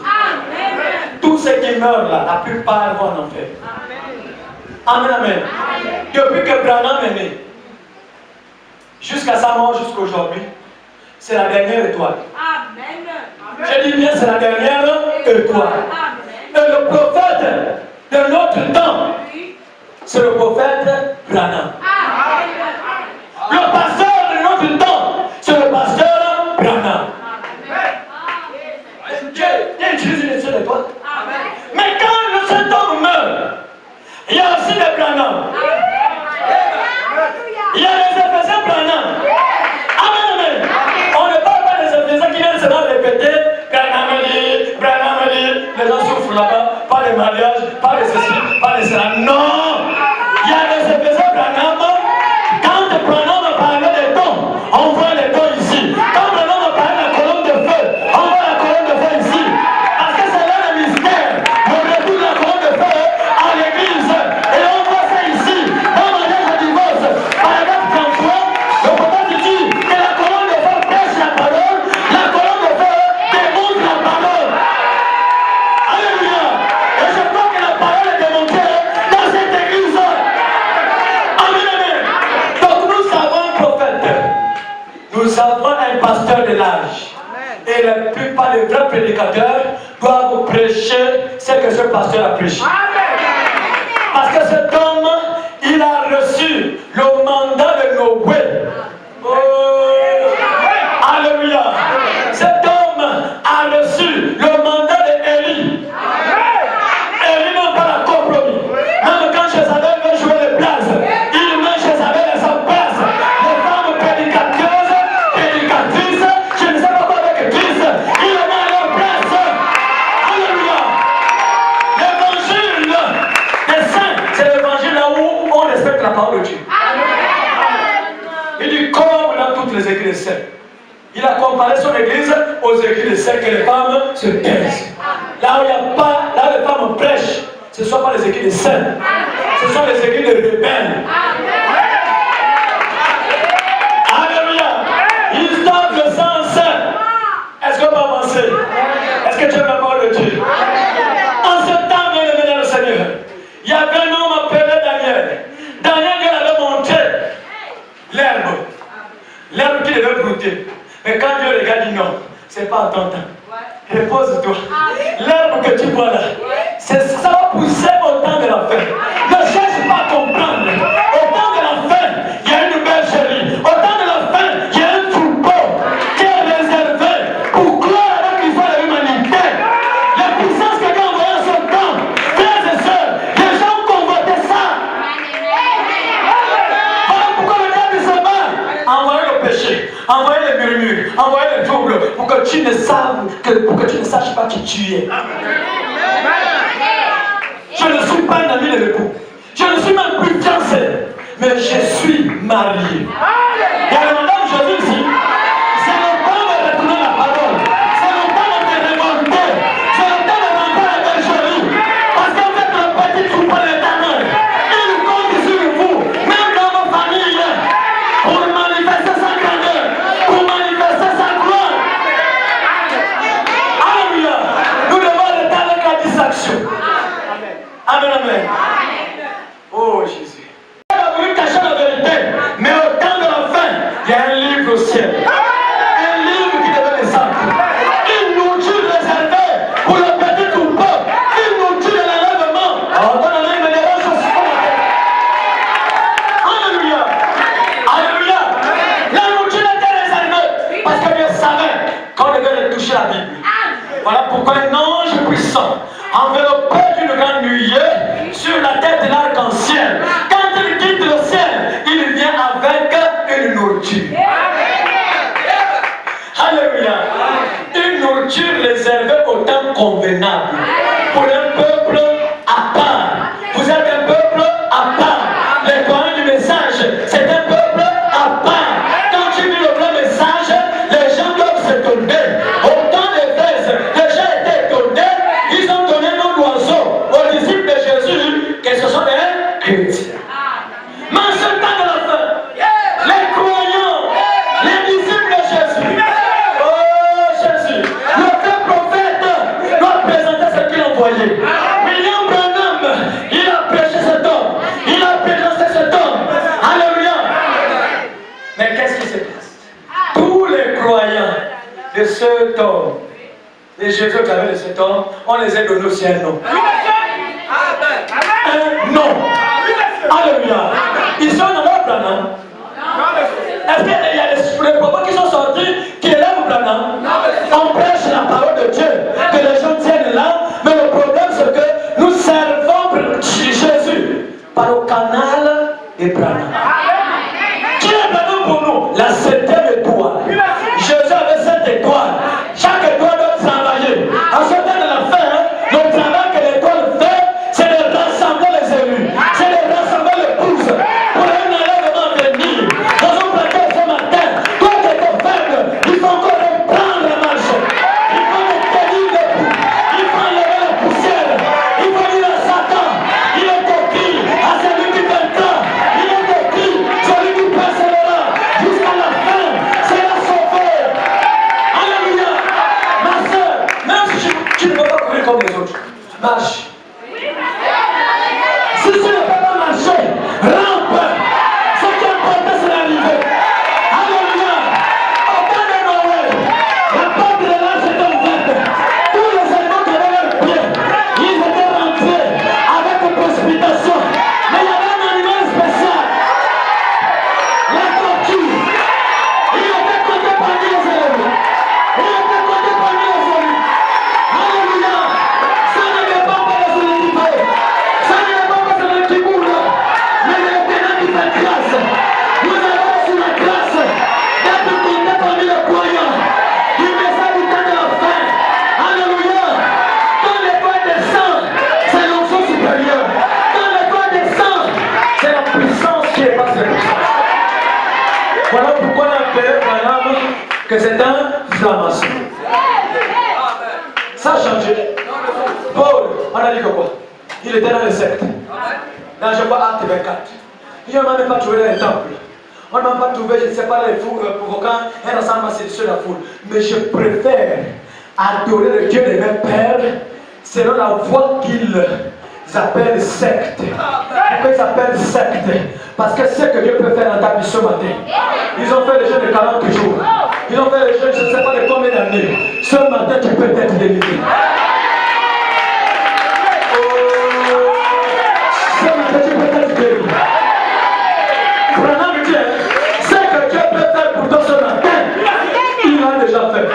S5: Tous ceux qui meurent là, la plupart vont en enfer. Amen, amen. Depuis que Branham est né, jusqu'à sa mort, jusqu'à aujourd'hui, c'est la dernière étoile. Je dis bien, c'est la dernière étoile. Et le prophète de notre temps, c'est le prophète Branham. Le pasteur de notre temps, c'est le pasteur Branham. Dieu utilise une seule étoile. Mais quand cet homme meurt, il y a aussi des Branham. Il y a les Éphésiens Branham. Amen, amen. On ne parle pas des Éphésiens qui viennent seulement répéter Branham dit, les gens souffrent là-bas, pas les mariages, pas les ceci, pas les cela. Non! Il y a les Éphésiens Branham. Quand Branham parlait des dons, on voit les dons ici. Quand Branham parlait de la colonne de feu, on voit la colonne de feu ici. Parce que c'est là le mystère. Le retour de la colonne de feu à l'église. Et on voit ça ici. Dans le mariage de divorce, paragraphe 33, le prophète dit que la colonne de feu prêche la parole, la colonne de feu démontre la parole. Alléluia. Et je crois que la parole est démontrée dans cette église. Amen, amen. Donc nous avons un prophète. Nous avons un pasteur de l'âge. Et la plupart des vrais prédicateurs doivent prêcher ce que ce pasteur a prêché. Parce que cet homme, il a reçu le mandat de Noé. Oh, alléluia. Cet homme a reçu le mandat d'Élie. Élie n'a pas la compromis. Même quand Jézabel veut jouer les places, il met Jézabel à sa place. Les femmes prédicatrices, je ne sais pas quoi avec Christ, il les met à leur place. Alléluia. L'évangile des saints, c'est l'évangile là où on respecte la parole de Dieu. Il dit comme dans toutes les églises saintes. Il a comparé son église aux églises saintes que les femmes se taisent. Là où il n'y a pas, là où les femmes prêchent, ce ne sont pas les églises saintes, ce sont les églises de rebelles. Alléluia. Ils stoppent le sang saint. Est-ce qu'on peut avancer? Est-ce que tu aimes la parole de Dieu? En ce temps, bien aimé dans le Seigneur, il y avait un homme appelé Daniel. Daniel, Dieu avait montré l'herbe qui devait brouter. Mais quand Dieu regarde, il dit non, c'est pas en ton temps. Repose-toi. L'herbe que tu vois là, ça va pousser au temps de la fin. Ne cherche pas à comprendre. Au temps de la fin, il y a une bergerie. Au temps de la fin, il y a un troupeau qui est réservé pour gloire avec l'histoire de l'humanité. La puissance que Dieu a envoyée en son temps, frères et sœurs, les gens ont convoité ça. Voilà pourquoi le diable se bat. Envoyer le péché, envoyer les murmures, envoyer les troubles pour que tu ne saches pas qui tu es. Je ne suis pas un ami de l'époux. Je ne suis même plus fiancé, mais je suis marié. Il y a le madame Jésus ici. C'est le temps de retourner la parole. C'est le temps de te révolter. C'est le temps de rentrer à la bergerie. Parce qu'en fait, le amen. Oh Jésus. On a voulu cacher la vérité, mais au temps de la fin, il y a un livre au ciel. Un livre qui devait descendre. Une nourriture réservée pour le petit troupeau. Une nourriture de l'enlèvement. Alors, dans la main, il me dérange aussi. Alléluia. Alléluia. La nourriture était réservée parce que Dieu savait qu'on devait toucher la Bible. Voilà pourquoi un ange puissant, enveloppé d'une grande nuée, sur la tête de l'arc-en-ciel, quand il quitte le ciel, il vient avec une nourriture. Alléluia. Une nourriture réservée au temps convenable pour un peuple à part. Vous êtes un peuple à part. Les croyants du message, c'est un peuple à part. Quand tu lis le vrai message, les gens doivent se tourner. Au temps d'Éphèse, les gens étaient étonnés. Ils ont donné un nom d'oiseau aux disciples de Jésus, que ce sont des chrétiens. Mais en ce temps de la fin, les croyants, les disciples de Jésus, oh Jésus, le vrai prophète doit présenter ce qu'il a envoyé. William Branham, il a prêché cet homme, il a présenté cet homme. Alléluia. Mais qu'est-ce qui se passe? Tous les croyants de cet homme, les Jésus qui avaient de cet homme, on les a donnés aussi un nom. Un nom. Alléluia. Ils sont dans leur Branham. Est-ce qu'il y a des propos qui sont sortis qui élèvent Branham? On prêche la parole de Dieu, que les gens tiennent là, mais le problème c'est que nous servons Jésus par le canal de Branham. Qui est Branham pour nous? La 7e étoile. Jésus avait 7 étoiles. Chaque étoile doit travailler. À ce temps de la fin, le travail que l'étoile fait, c'est de rassembler les élus, c'est de rassembler l'épouse pour un enlèvement à venir. Dans un plateau ce matin, toi qui es faible, il faut encore reprendre la marche. Il faut te tenir debout. Il faut enlever la poussière. Il faut dire à Satan, il est écrit à celui qui vaincra. Il est écrit, celui qui persévérera jusqu'à la fin sera sauvé. Alléluia. Ma soeur, même si tu ne peux pas courir comme les autres, marche. Si tu ne peux pas marcher, rampe. Ce qui est important, c'est l'arrivée. Alléluia. Au temps de Noël, la porte de l'arche était ouverte. Tous les animaux qui avaient leurs pieds, ils étaient rentrés avec une précipitation. Mais il y avait un animal spécial. La tortue. Il était compté parmi les élèves. Il était compté parmi les élèves. Alléluia. Ça ne dépend pas de celui qui fait. Ça ne dépend pas de celui qui mourra. Mais le Éternel qui fait grâce. Vous avez reçu la grâce d'être compté parmi les croyants. Du message du temps de la fin. Alléluia. Quand l'étoile descend, c'est l'onction supérieure. Quand l'étoile descend, c'est la puissance qui est passée. Voilà pourquoi on a appelé Branham que c'est un franc-maçon. Ça a changé. Paul, on a dit que quoi? Il était dans les sectes. Dans je vois Acte 24. Il n'a même pas trouvé dans les temples. On n'a pas trouvé, je ne sais pas, les fous provoquant un ensemble séduction de la foule. Mais je préfère adorer le Dieu de mes pères selon la voie qu'ils appellent secte. Pourquoi ils appellent secte? Parce que c'est ce que Dieu peut faire dans ta vie ce matin. Ils ont fait le jeûne de 40 jours. Ils ont fait le jeûne, je ne sais pas de combien d'années. Ce matin, tu peux être délivré. Ce matin, tu peux être délivré. Branham dit, ce que Dieu peut faire pour toi ce matin, il l'a déjà fait.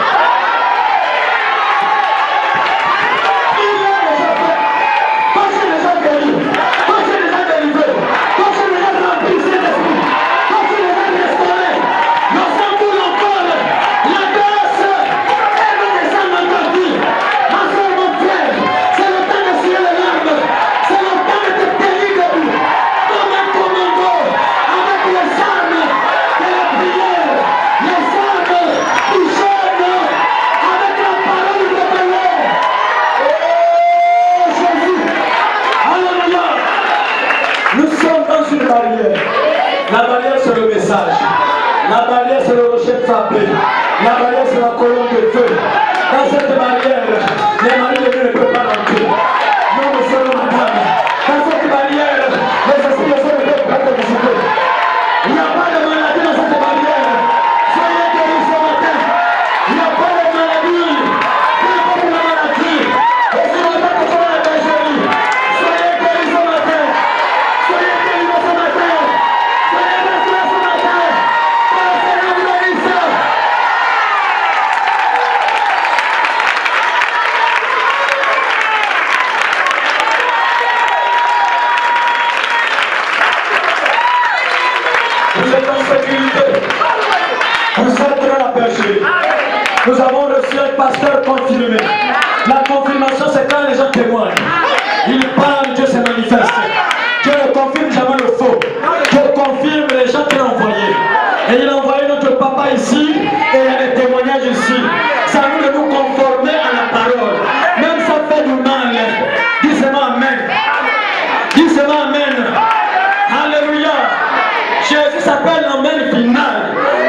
S5: La barrière c'est le message. La barrière c'est le rocher frappé. La barrière c'est la colonne de feu. Dans cette barrière, les maris de Dieu ne peuvent pas rentrer. Non, monsieur, madame. Dans sécurité. Vous êtes dans la bergerie. Nous avons reçu un pasteur confirmé. La confirmation, c'est quand les gens témoignent. Il parle, Dieu se manifeste. Dieu ne confirme jamais le faux. Dieu confirme les gens qu'il a envoyés. Et il a envoyé notre papa ici, et il y a des témoignages ici. C'est à nous de nous conformer à la parole. Même ça fait du mal. Dis-moi Amen. Dis-moi Amen. Alléluia. Jésus s'appelle l'Amen final.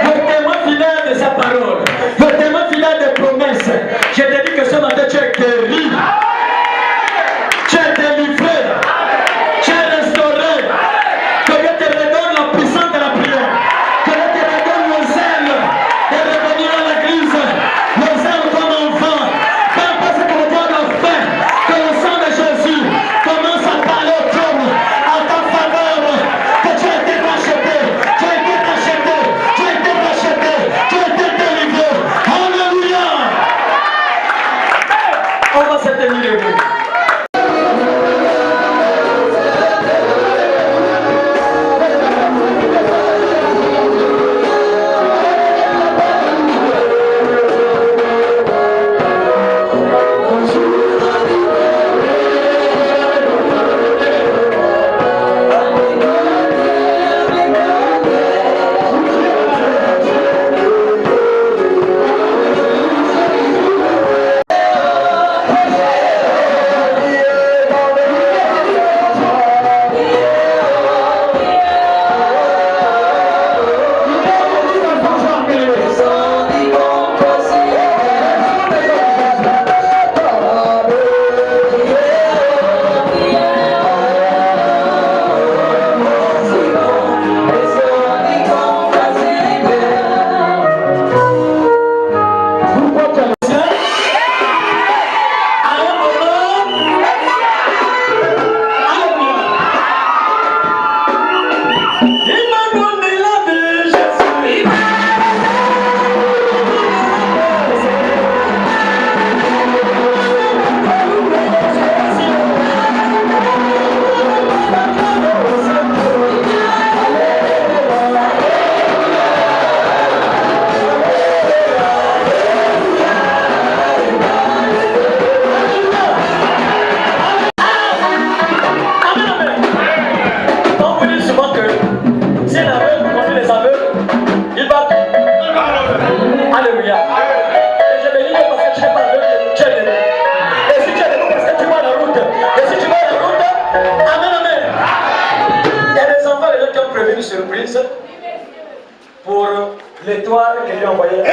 S5: Le témoin fidèle de sa parole. Le témoin fidèle des promesses. Je te dis que ce matin tu es guéri. Tu es délivré. Tu es restauré. Que Dieu te redonne la puissance de la prière. Que Dieu te redonne le zèle de revenir à l'église. Le zèle comme enfant. Peu importe ce que le diable a fait. Que le sang de Jésus commence à parler au cœur, à ta faveur. Que tu as été racheté. Tu as été racheté. Tu as été racheté. Tu as été délivré. Alléluia. On va se tenir debout. Surprise pour l'étoile que lui a envoyée.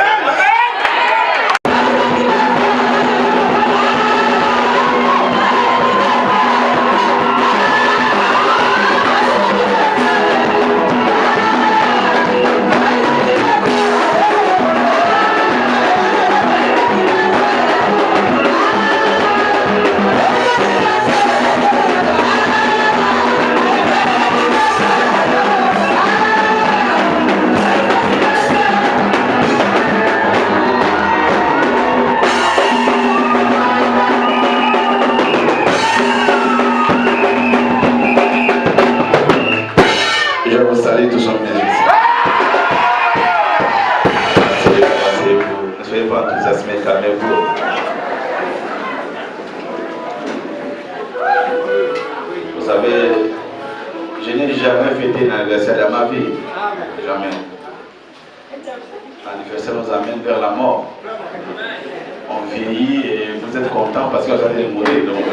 S6: Vous savez, je n'ai jamais fêté l'anniversaire de ma vie. Jamais. L'anniversaire nous amène vers la mort. On vieillit et vous êtes content parce que vous allez mourir. Donc.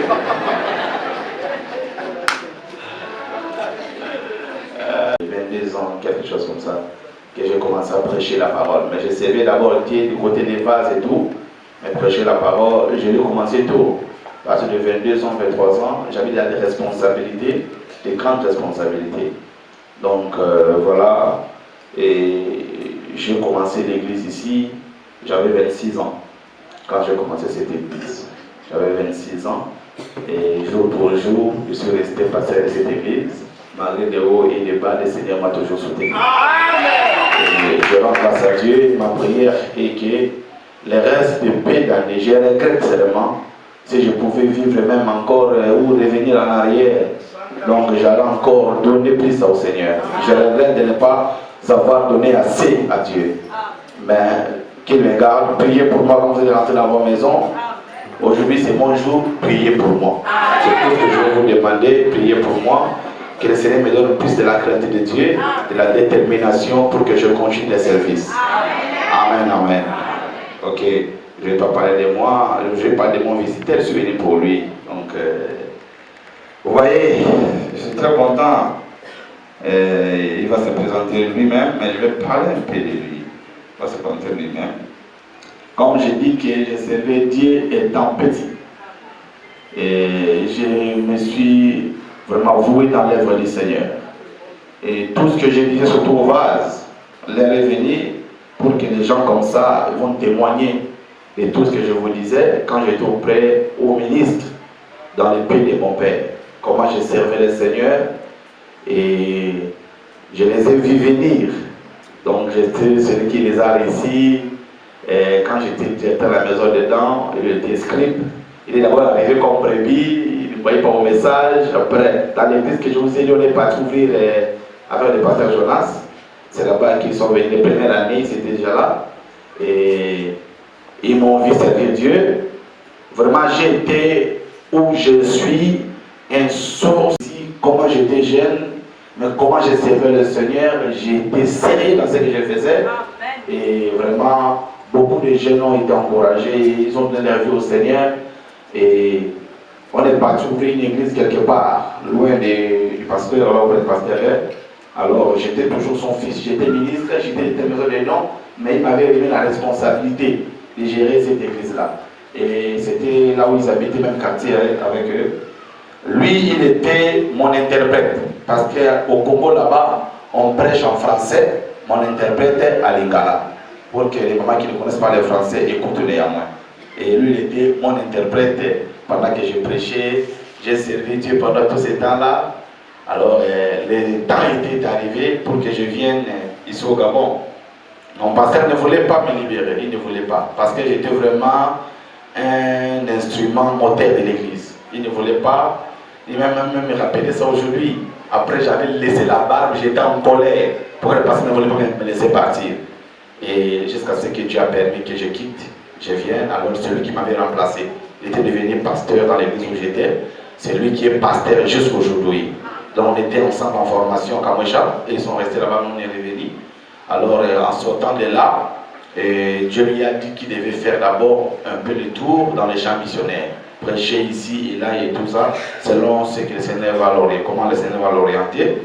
S6: 22 ans, quelque chose comme ça, que j'ai commencé à prêcher la parole. Mais je savais d'abord Dieu du côté des vases et tout. Mais prêcher la parole, je l'ai commencé tôt. À partir de 22 ans, 23 ans, j'avais des responsabilités, des grandes responsabilités. Donc voilà, et j'ai commencé l'église ici, j'avais 26 ans. Quand j'ai commencé cette église, j'avais 26 ans. Et jour pour jour, je suis resté pasteur de cette église. Malgré des hauts et des bas, le Seigneur m'a toujours soutenu. Et je rends grâce à Dieu, ma prière est que les restes de paix d'année, je regrette seulement si je pouvais vivre même encore ou revenir en arrière. Donc j'allais encore donner plus au Seigneur. Je regrette de ne pas savoir donner assez à Dieu. Mais qu'il me garde, priez pour moi quand vous allez rentrer dans vos maisons. Aujourd'hui, c'est mon jour, priez pour moi. C'est tout ce que je vais vous demander, priez pour moi. Que le Seigneur me donne plus de la crainte de Dieu, de la détermination pour que je continue les services. Amen, amen. Ok, je ne vais pas parler de moi, je vais parler de mon visiteur, je suis venu pour lui. Donc, vous voyez, je suis très content. Il va se présenter lui-même, mais je vais parler un peu de lui. Il va se présenter lui-même. Comme je dis que je servais Dieu étant petit. Et je me suis vraiment voué dans l'œuvre du Seigneur. Et tout ce que je disais surtout au vase, l'heure est venue pour que les gens comme ça vont témoigner de tout ce que je vous disais quand j'étais auprès au ministre dans le pays de mon père. Comment je servais le Seigneur et je les ai vus venir. Donc j'étais celui qui les a réussis. Et quand j'étais à la maison dedans, il était scribe. Il est d'abord arrivé comme brebis, il ne voyait pas mon message. Après, dans l'église que je vous ai dit, on est parti ouvrir avec le pasteur Jonas. C'est là-bas qu'ils sont venus les premières années, ils étaient déjà là. Et ils m'ont vu servir Dieu. Vraiment, j'étais où je suis, un saut aussi, comment j'étais jeune, mais comment je servais le Seigneur. J'étais sérieux dans ce que je faisais. Et vraiment, beaucoup de jeunes ont été encouragés, ils ont donné leur vie au Seigneur. Et on est parti ouvrir une église quelque part, loin du pasteur, alors le pasteur est. Alors j'étais toujours son fils, j'étais ministre, j'étais maison de nom, mais il m'avait remis la responsabilité de gérer cette église-là. Et c'était là où ils habitaient, même quartier avec eux. Lui, il était mon interprète, parce qu'au Congo là-bas, on prêche en français, mon interprète est à Lingala, pour que les mamans qui ne connaissent pas le français écoutent néanmoins. Et lui, il était mon interprète pendant que je prêchais. J'ai servi Dieu pendant tout ce temps-là. Alors, le temps était arrivé pour que je vienne ici au Gabon. Mon pasteur ne voulait pas me libérer, il ne voulait pas. Parce que j'étais vraiment un instrument moteur de l'église. Il ne voulait pas. Il m'a même me rappelé ça aujourd'hui. Après, j'avais laissé la barbe, j'étais en colère. Pourquoi le pasteur ne voulait pas me laisser partir? Et jusqu'à ce que Dieu a permis que je quitte. Je viens, alors celui qui m'avait remplacé, il était devenu pasteur dans l'église où j'étais. C'est lui qui est pasteur jusqu'aujourd'hui. Donc on était ensemble en formation à Kamoucha et ils sont restés là-bas, on est revenus. Alors en sortant de là, Dieu lui a dit qu'il devait faire d'abord un peu de tour dans les champs missionnaires. Prêcher ici et là et tout ça, selon ce que le Seigneur va l'orienter, comment le Seigneur va l'orienter.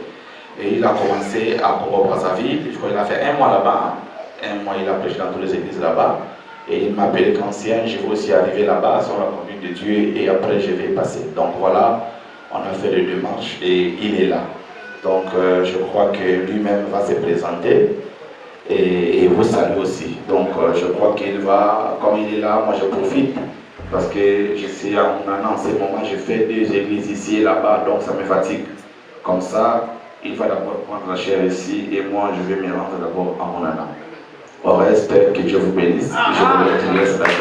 S6: Et il a commencé à Congo-Brazzaville, je crois qu'il a fait 1 mois là-bas. 1 mois il a prêché dans toutes les églises là-bas. Et il m'a appelé qu'ancien, je vais aussi arriver là-bas sur la commune de Dieu et après je vais passer. Donc voilà, on a fait les démarches et il est là. Donc je crois que lui-même va se présenter et vous salue aussi. Donc je crois qu'il va, comme il est là, moi je profite parce que je suis en ce moment, je fais 2 églises ici et là-bas, donc ça me fatigue. Comme ça, il va d'abord prendre la chair ici et moi je vais me rendre d'abord à mon âme. Au reste, que Dieu vous bénisse. Je vous laisse la paix.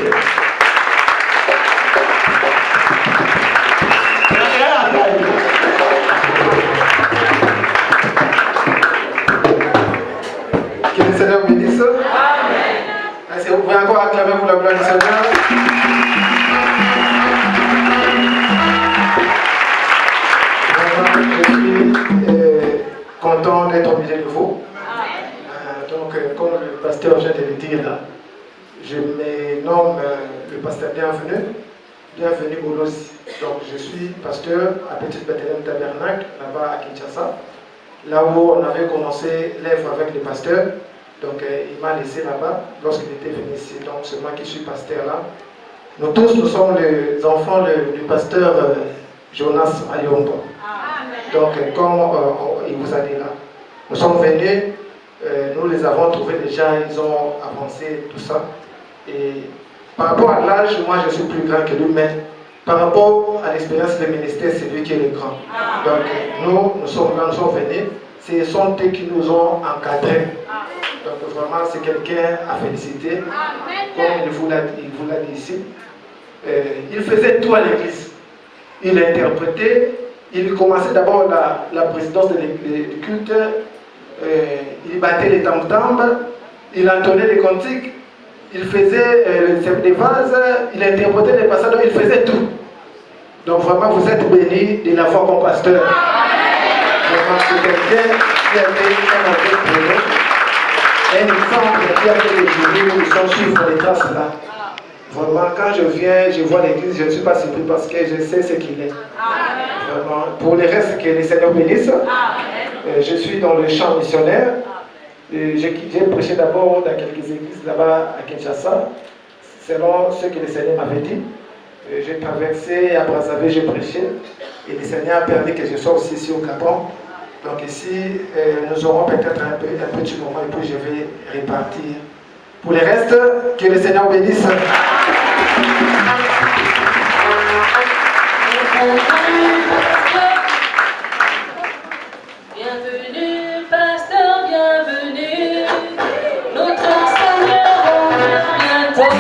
S2: Que le Seigneur bénisse. Amen. Vous pouvez encore acclamer pour la gloire du Seigneur. Je suis content d'être au milieu de vous. Donc, comme le pasteur vient de le dire là, je me nomme le pasteur Bienvenu Bolosi. Donc, je suis pasteur à Petite Bethléem Tabernacle, là-bas à Kinshasa, là où on avait commencé l'œuvre avec le pasteur. Donc, il m'a laissé là-bas lorsqu'il était venu ici. Donc, c'est moi qui suis pasteur là. Nous tous, nous sommes les enfants du pasteur Jonas Ayombo. Donc, comme il vous a dit là, nous sommes venus. Nous les avons trouvés déjà, ils ont avancé, tout ça. Et par rapport à l'âge, moi je suis plus grand que lui, mais par rapport à l'expérience du ministère, c'est lui qui est le grand. Donc nous sommes là, nous sommes venus, ce sont eux qui nous ont encadrés. Donc vraiment, c'est quelqu'un à féliciter. Comme il vous l'a dit ici. Il faisait tout à l'église. Il interprétait, il commençait d'abord la présidence du culte.
S7: il battait les tam-tams, il entonnait les cantiques, il faisait des vases, il interprétait les passages, il faisait tout. Donc vraiment, vous êtes bénis de l'avoir comme pasteur. Vraiment, c'est quelqu'un qui a fait un appel pour nous. Un exemple qui a fait des journées où ils sont suivre les traces là. Vraiment, quand je viens, je vois l'église, je ne suis pas surpris parce que je sais ce qu'il est. Vraiment, pour les restes, que les Seigneurs bénissent. Je suis dans le champ missionnaire. J'ai prêché d'abord dans quelques églises là-bas à Kinshasa, selon ce que le Seigneur m'avait dit. J'ai traversé à Brazzaville, j'ai prêché. Et le Seigneur a permis que je sois aussi ici au Gabon. Donc ici, nous aurons peut-être un petit moment et puis je vais repartir. Pour les restes, que le Seigneur bénisse.
S8: Bienvenue, pasteur, bienvenue. Notre Seigneur revient bientôt.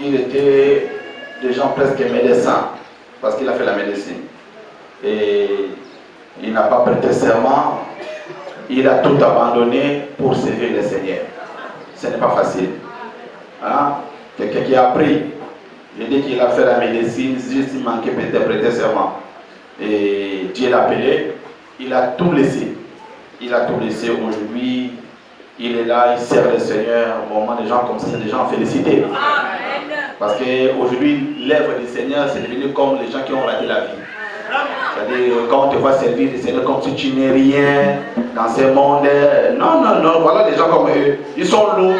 S6: Il était des gens presque médecins, parce qu'il a fait la médecine. Et il n'a pas prêté serment, il a tout abandonné pour servir le Seigneur. Ce n'est pas facile. Hein? Quelqu'un qui a appris, je dis qu'il a fait la médecine, juste il manquait peut-être de prêter serment. Et Dieu l'a appelé, il a tout laissé. Il a tout laissé aujourd'hui. Il est là, il sert le Seigneur. Au moment des gens comme ça, c'est des gens félicités. Parce qu'aujourd'hui, l'œuvre du Seigneur, c'est devenu comme les gens qui ont raté la vie. C'est-à-dire, quand on te voit servir le Seigneur comme si tu n'es rien dans ce monde. Non, non, non, voilà des gens comme eux. Ils sont lourds,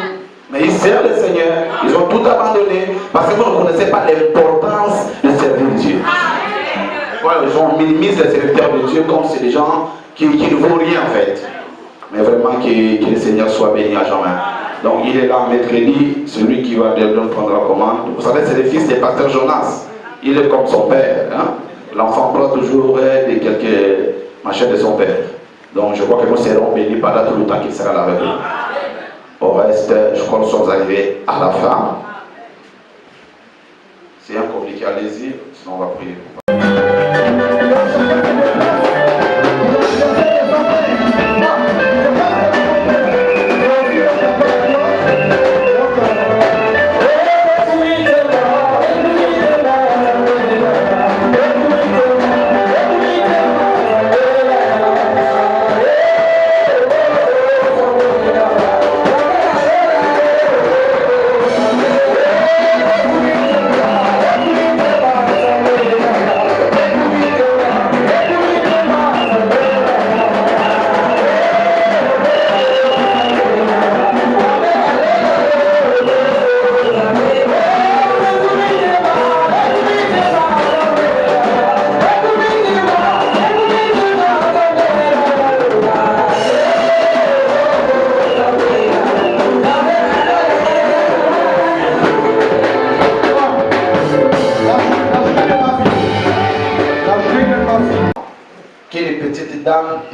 S6: mais ils servent le Seigneur. Ils ont tout abandonné parce que vous ne connaissez pas l'importance de servir Dieu. Voilà, on minimise les serviteurs de Dieu comme c'est des gens qui ne vaut rien en fait. Mais vraiment que le Seigneur soit béni à jamais. Donc il est là mercredi, celui qui va prendre la commande. Vous savez, c'est le fils du pasteur Jonas. Il est comme son père. Hein? L'enfant prend toujours des quelques machins de son père. Donc je crois que nous serons bénis pendant tout le temps qu'il sera là avec nous. Au reste, je crois que nous sommes arrivés à la fin. C'est un compliqué, allez-y, sinon on va prier.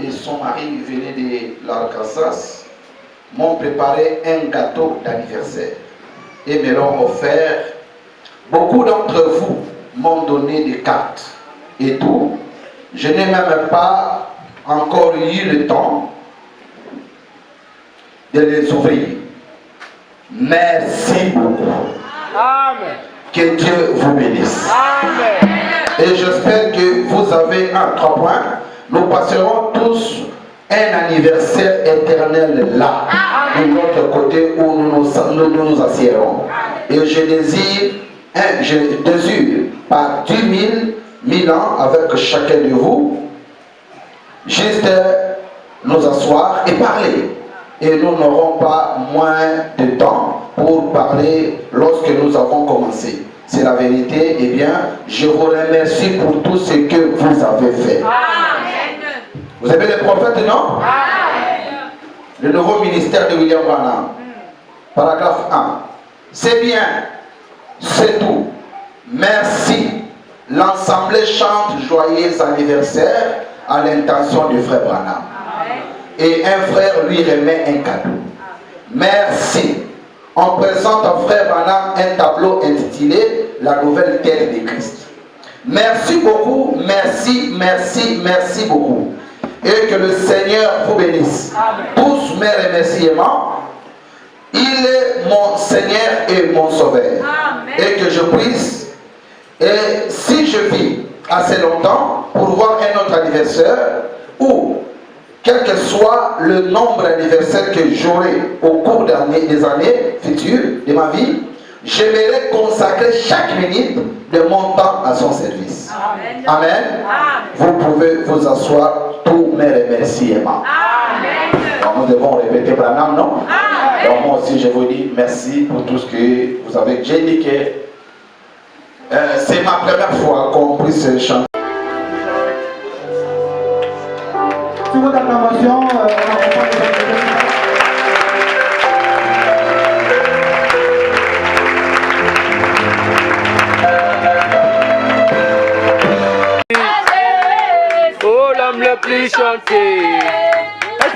S6: Et son mari venait de l'Arkansas, m'ont préparé un gâteau d'anniversaire et me l'ont offert. Beaucoup d'entre vous m'ont donné des cartes et tout. Je n'ai même pas encore eu le temps de les ouvrir. Merci beaucoup.
S3: Amen.
S6: Que Dieu vous bénisse.
S3: Amen.
S6: Et j'espère que vous avez un 3 points. Nous passerons tous un anniversaire éternel là, de notre côté où nous nous assiérons. Et je désire par 10 000 ans avec chacun de vous, juste nous asseoir et parler. Et nous n'aurons pas moins de temps pour parler lorsque nous avons commencé. C'est la vérité. Eh bien, je vous remercie pour tout ce que vous avez fait. Vous avez les prophètes, non? Le nouveau ministère de William Branham. Paragraphe 1. C'est bien, c'est tout. Merci. L'Assemblée
S9: chante joyeux anniversaire à l'intention du frère Branham. Et un frère lui remet un cadeau. Merci. On présente au frère Branham un tableau intitulé La nouvelle terre de Christ. Merci beaucoup, merci, merci, merci beaucoup. Et que le Seigneur vous bénisse. Tous mes remerciements. Il est mon Seigneur et mon Sauveur. Et que je puisse, et si je vis assez longtemps pour voir un autre anniversaire, ou quel que soit le nombre d'anniversaires que j'aurai au cours des années futures de ma vie, j'aimerais consacrer chaque minute de mon temps à son service. Amen. Amen. Vous pouvez vous asseoir, tous mes remerciements. Donc nous devons répéter Branham, non? Donc moi aussi je vous dis merci pour tout ce que vous avez déjà indiqué. C'est ma première fois qu'on puisse chanter.
S7: Sur votre acclamation,
S3: oh, l'homme le plus chanté,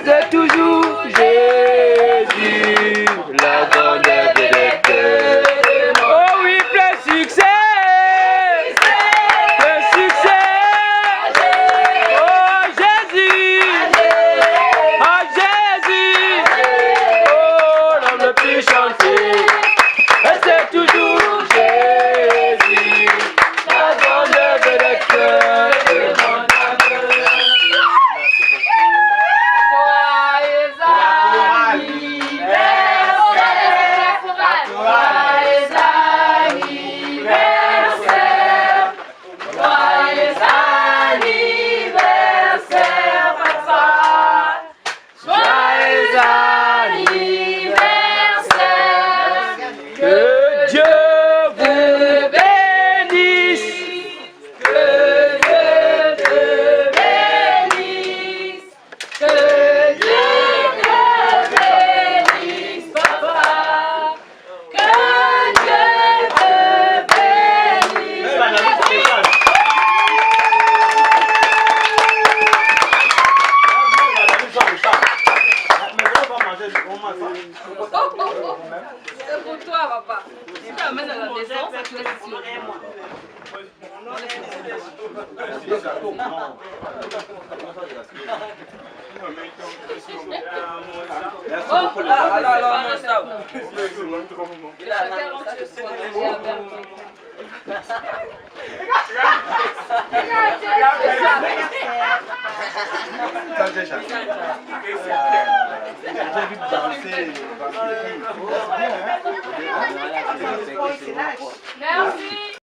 S3: c'est toujours Jésus, la grande vedette. Oh oui, plein succès.
S8: C'est pour toi, papa. Si tu amènes à la maison, ça te laisse ici.